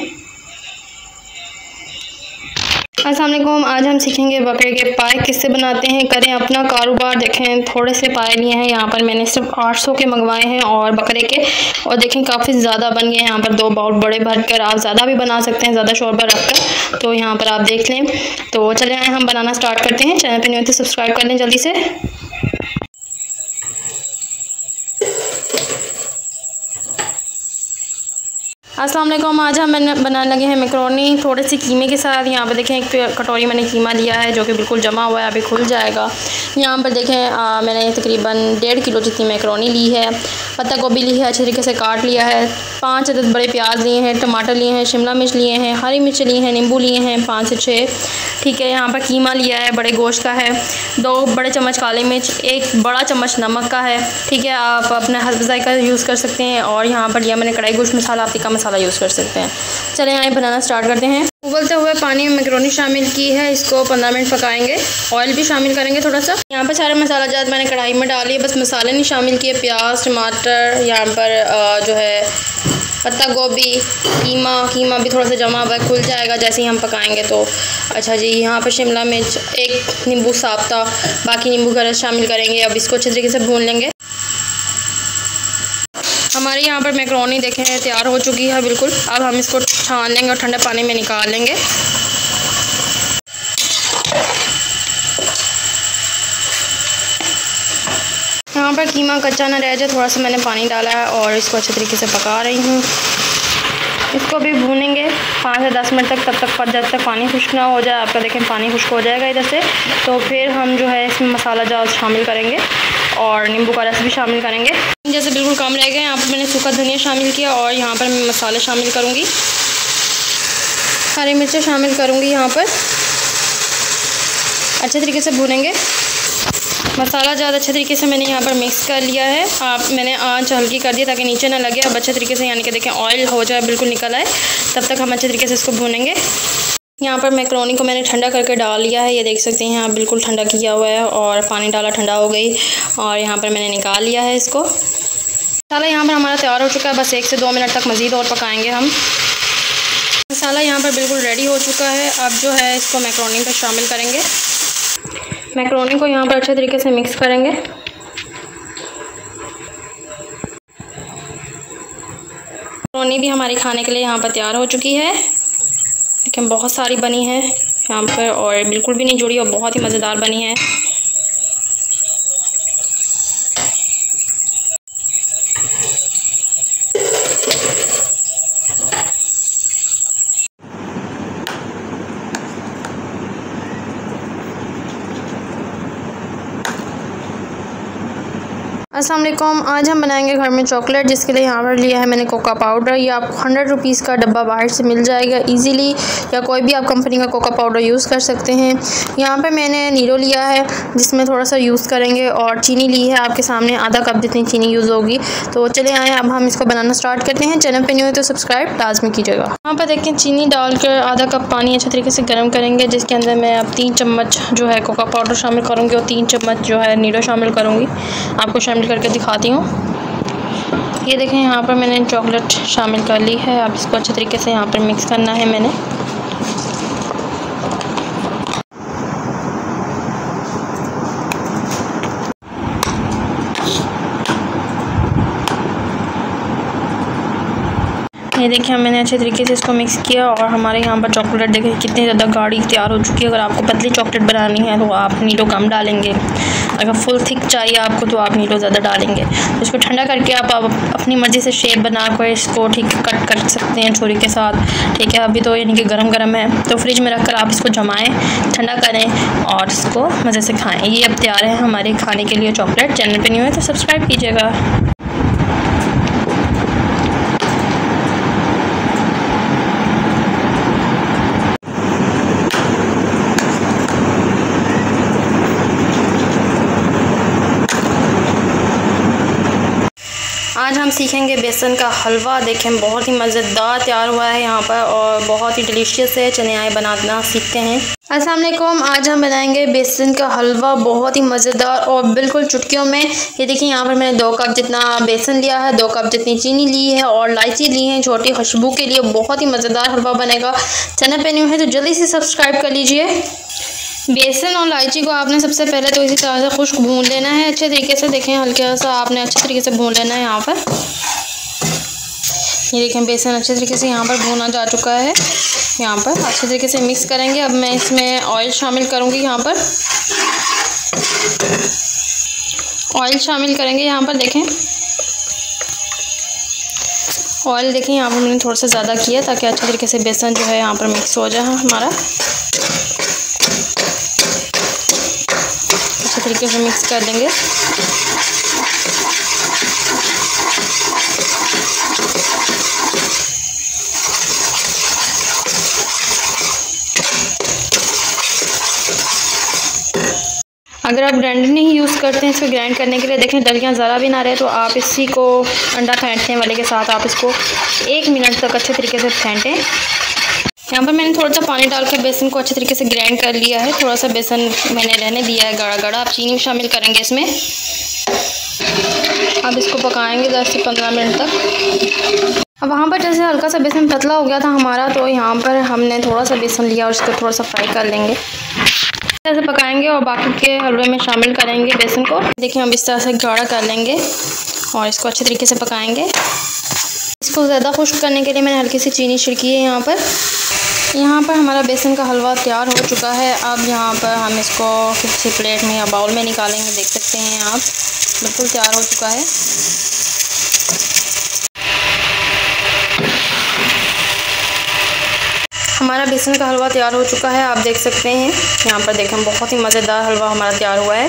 अस्सलाम वालेकुम, आज हम सीखेंगे बकरे के पाए किससे बनाते हैं। करें अपना कारोबार। देखें थोड़े से पाए लिए हैं, यहाँ पर मैंने सिर्फ 800 के मंगवाए हैं और बकरे के, और देखें काफ़ी ज़्यादा बन गए हैं। यहाँ पर 2 बाउल बड़े भर कर आप ज़्यादा भी बना सकते हैं, ज़्यादा शोरबा रखकर, तो यहाँ पर आप देख लें। तो चले आए हम बनाना स्टार्ट करते हैं। चैनल पर नहीं हो तो सब्सक्राइब कर लें जल्दी से। अस्सलाम वालेकुम, आज हम बनाने लगे हैं मैकरोनी थोड़े से कीमे के साथ। यहाँ पर देखें एक कटोरी मैंने कीमा लिया है जो कि बिल्कुल जमा हुआ है, अभी खुल जाएगा। यहाँ पर देखें मैंने तकरीबन 1.5 किलो जितनी मैकरोनी ली है। पत्ता गोभी ली है, अच्छे तरीके से काट लिया है। 5 अदद बड़े प्याज लिए हैं, टमाटर लिए हैं, शिमला मिर्च लिए हैं, हरी मिर्च लिए हैं, नींबू लिए हैं 5 से 6। ठीक है, यहाँ पर कीमा लिया है, बड़े गोश्त का है। 2 बड़े चम्मच काली मिर्च, 1 बड़ा चम्मच नमक का है। ठीक है, आप अपने हस्ब ज़ायक़ा यूज़ कर सकते हैं। और यहाँ पर लिया मैंने कढ़ाई गोश्त मसाला, आप तिक्का मसाला यूज़ कर सकते हैं। चलें आए बनाना स्टार्ट करते हैं। उबलते हुए पानी में मैकरोनी शामिल की है, इसको 15 मिनट पकाएंगे। ऑयल भी शामिल करेंगे थोड़ा सा। यहाँ पर सारे मसाला जात मैंने कढ़ाई में डाली है, बस मसाले नहीं शामिल किए। प्याज, टमाटर, यहाँ पर जो है पत्ता गोभी, कीमा भी थोड़ा सा जमा हुआ खुल जाएगा जैसे ही हम पकाएंगे तो। अच्छा जी, यहाँ पर शिमला मिर्च, 1 नींबू साबता, बाकी नींबू का रस शामिल करेंगे। अब इसको अच्छे तरीके से भून लेंगे। हमारे यहाँ पर मैकरोनी देखें तैयार हो चुकी है बिल्कुल। अब हम इसको छान लेंगे और ठंडे पानी में निकाल लेंगे। यहाँ पर कीमा कच्चा ना रह जाए, थोड़ा सा मैंने पानी डाला है और इसको अच्छे तरीके से पका रही हूँ। इसको भी भूनेंगे 5 से 10 मिनट तक जब तक पानी खुश्क ना हो जाए। आपका देखें पानी खुश्क हो जाएगा इधर से, तो फिर हम जो है इसमें मसाला जात शामिल करेंगे और नींबू का रस भी शामिल करेंगे। जैसे बिल्कुल कम रह गए, यहाँ पर मैंने सूखा धनिया शामिल किया और यहाँ पर मैं मसाले शामिल करूँगी। हरी मिर्चें शामिल करूँगी यहाँ पर। अच्छे तरीके से भूनेंगे। मसाला ज़्यादा अच्छे तरीके से मैंने यहाँ पर मिक्स कर लिया है। मैंने आंच हल्की कर दी ताकि नीचे ना लगे। अब अच्छे तरीके से यानी कि देखें ऑयल हो जाए, बिल्कुल निकल आए, तब तक हम अच्छे तरीके से इसको भूनेंगे। यहाँ पर मैकरोनी को मैंने ठंडा करके डाल लिया है, ये देख सकते हैं यहाँ बिल्कुल ठंडा किया हुआ है और पानी डाला ठंडा हो गई और यहाँ पर मैंने निकाल लिया है इसको। मसाला यहाँ पर हमारा तैयार हो चुका है, बस 1 से 2 मिनट तक मज़ीद और पकाएंगे हम। मसाला यहाँ पर बिल्कुल रेडी हो चुका है। अब जो है इसको मैकरोनी पर शामिल करेंगे। मैकरोनी को यहाँ पर अच्छे तरीके से मिक्स करेंगे। मैकरोनी भी हमारी खाने के लिए यहाँ पर तैयार हो चुकी है। लेकिन बहुत सारी बनी है यहाँ पर और बिल्कुल भी नहीं जुड़ी और बहुत ही मज़ेदार बनी है। अस्सलाम वालेकुम, आज हम बनाएंगे घर में चॉकलेट, जिसके लिए यहाँ पर लिया है मैंने कोका पाउडर। ये आपको 100 रुपीज़ का डब्बा बाहर से मिल जाएगा इजीली, या कोई भी आप कंपनी का कोका पाउडर यूज़ कर सकते हैं। यहाँ पे मैंने नीरो लिया है जिसमें थोड़ा सा यूज़ करेंगे और चीनी ली है आपके सामने, आधा कप जितनी चीनी यूज़ होगी। तो चले आए अब हम इसको बनाना स्टार्ट करते हैं। चैनल पर नहीं हो तो सब्सक्राइब लाजमी कीजिएगा। यहाँ पर देखें चीनी डालकर आधा कप पानी अच्छे तरीके से गर्म करेंगे, जिसके अंदर मैं अब 3 चम्मच जो है कोका पाउडर शामिल करूँगी और 3 चम्मच जो है नीरो शामिल करूँगी। आपको शामिल करके दिखाती हूँ। ये देखें यहाँ पर मैंने चॉकलेट शामिल कर ली है। अब इसको अच्छे तरीके से यहाँ पर मिक्स करना है मैंने। ये देखिए मैंने अच्छे तरीके से इसको मिक्स किया और हमारे यहाँ पर चॉकलेट देखिए कितनी ज़्यादा गाढ़ी तैयार हो चुकी है। अगर आपको पतली चॉकलेट बनानी है तो आप नीलो कम डालेंगे, अगर फुल थिक चाहिए आपको तो आप नीलो ज़्यादा डालेंगे। तो इसको ठंडा करके आप अपनी मर्ज़ी से शेप बना कर इसको ठीक कट कर सकते हैं छुरी के साथ। ठीक है, अभी तो यानी कि गरम है, तो फ्रिज में रख कर आप इसको जमाएँ, ठंडा करें और इसको मज़े से खाएँ। ये अब तैयार है हमारे खाने के लिए चॉकलेट। चैनल पर न्यू है तो सब्सक्राइब कीजिएगा। आज हम सीखेंगे बेसन का हलवा। देखें बहुत ही मज़ेदार तैयार हुआ है यहाँ पर और बहुत ही डिलीशियस है। चलिए आए बनाना सीखते हैं। अस्सलाम वालेकुम, आज हम बनाएंगे बेसन का हलवा, बहुत ही मज़ेदार और बिल्कुल चुटकियों में। ये देखिए यहाँ पर मैंने 2 कप जितना बेसन लिया है, 2 कप जितनी चीनी ली है और इलायची ली है छोटी खुशबू के लिए। बहुत ही मज़ेदार हलवा बनेगा। चैनल पे न्यू है तो जल्दी से सब्सक्राइब कर लीजिए। बेसन और इलायची को आपने सबसे पहले तो इसी तरह से खुश्क भून लेना है अच्छे तरीके से। देखें हल्का सा आपने अच्छे तरीके से भून लेना है यहाँ पर। ये देखें बेसन अच्छे तरीके से यहाँ पर भूना जा चुका है। यहाँ पर अच्छे तरीके से मिक्स करेंगे। अब मैं इसमें ऑयल शामिल करूँगी। यहाँ पर ऑयल शामिल करेंगे। यहाँ पर देखें ऑयल देखें यहाँ पर मैंने थोड़ा सा ज़्यादा किया ताकि अच्छे तरीके से बेसन जो है यहाँ पर मिक्स हो जाए हमारा। अच्छे तरीके से मिक्स कर देंगे। अगर आप ग्राइंडर नहीं यूज़ करते हैं इसको ग्राइंड करने के लिए, देखें डलियाँ ज़रा भी ना रहे तो आप इसी को अंडा फेंटने वाले के साथ आप इसको 1 मिनट तक अच्छे तरीके से फेंटें। यहाँ पर मैंने थोड़ा सा पानी डाल कर बेसन को अच्छे तरीके से ग्राइंड कर लिया है। थोड़ा सा बेसन मैंने रहने दिया है गाढ़ा गाढ़ा। अब चीनी शामिल करेंगे इसमें। अब इसको पकाएंगे 10 से 15 मिनट तक। अब वहाँ पर जैसे हल्का सा बेसन पतला हो गया था हमारा, तो यहाँ पर हमने थोड़ा सा बेसन लिया और इसको थोड़ा सा फ्राई कर लेंगे। ऐसे पकाएंगे और बाकी के हलवे में शामिल करेंगे बेसन को। देखिए हम इस तरह से गाढ़ा कर लेंगे और इसको अच्छे तरीके से पकाएंगे। इसको ज़्यादा खुश्क करने के लिए मैंने हल्की सी चीनी छिड़की है यहाँ पर। यहाँ पर हमारा बेसन का हलवा तैयार हो चुका है। अब यहाँ पर हम इसको किसी प्लेट में या बाउल में निकालेंगे। देख सकते हैं आप बिल्कुल तैयार हो चुका है। हमारा बेसन का हलवा तैयार हो चुका है, आप देख सकते हैं। यहाँ पर देखें बहुत ही मज़ेदार हलवा हमारा तैयार हुआ है।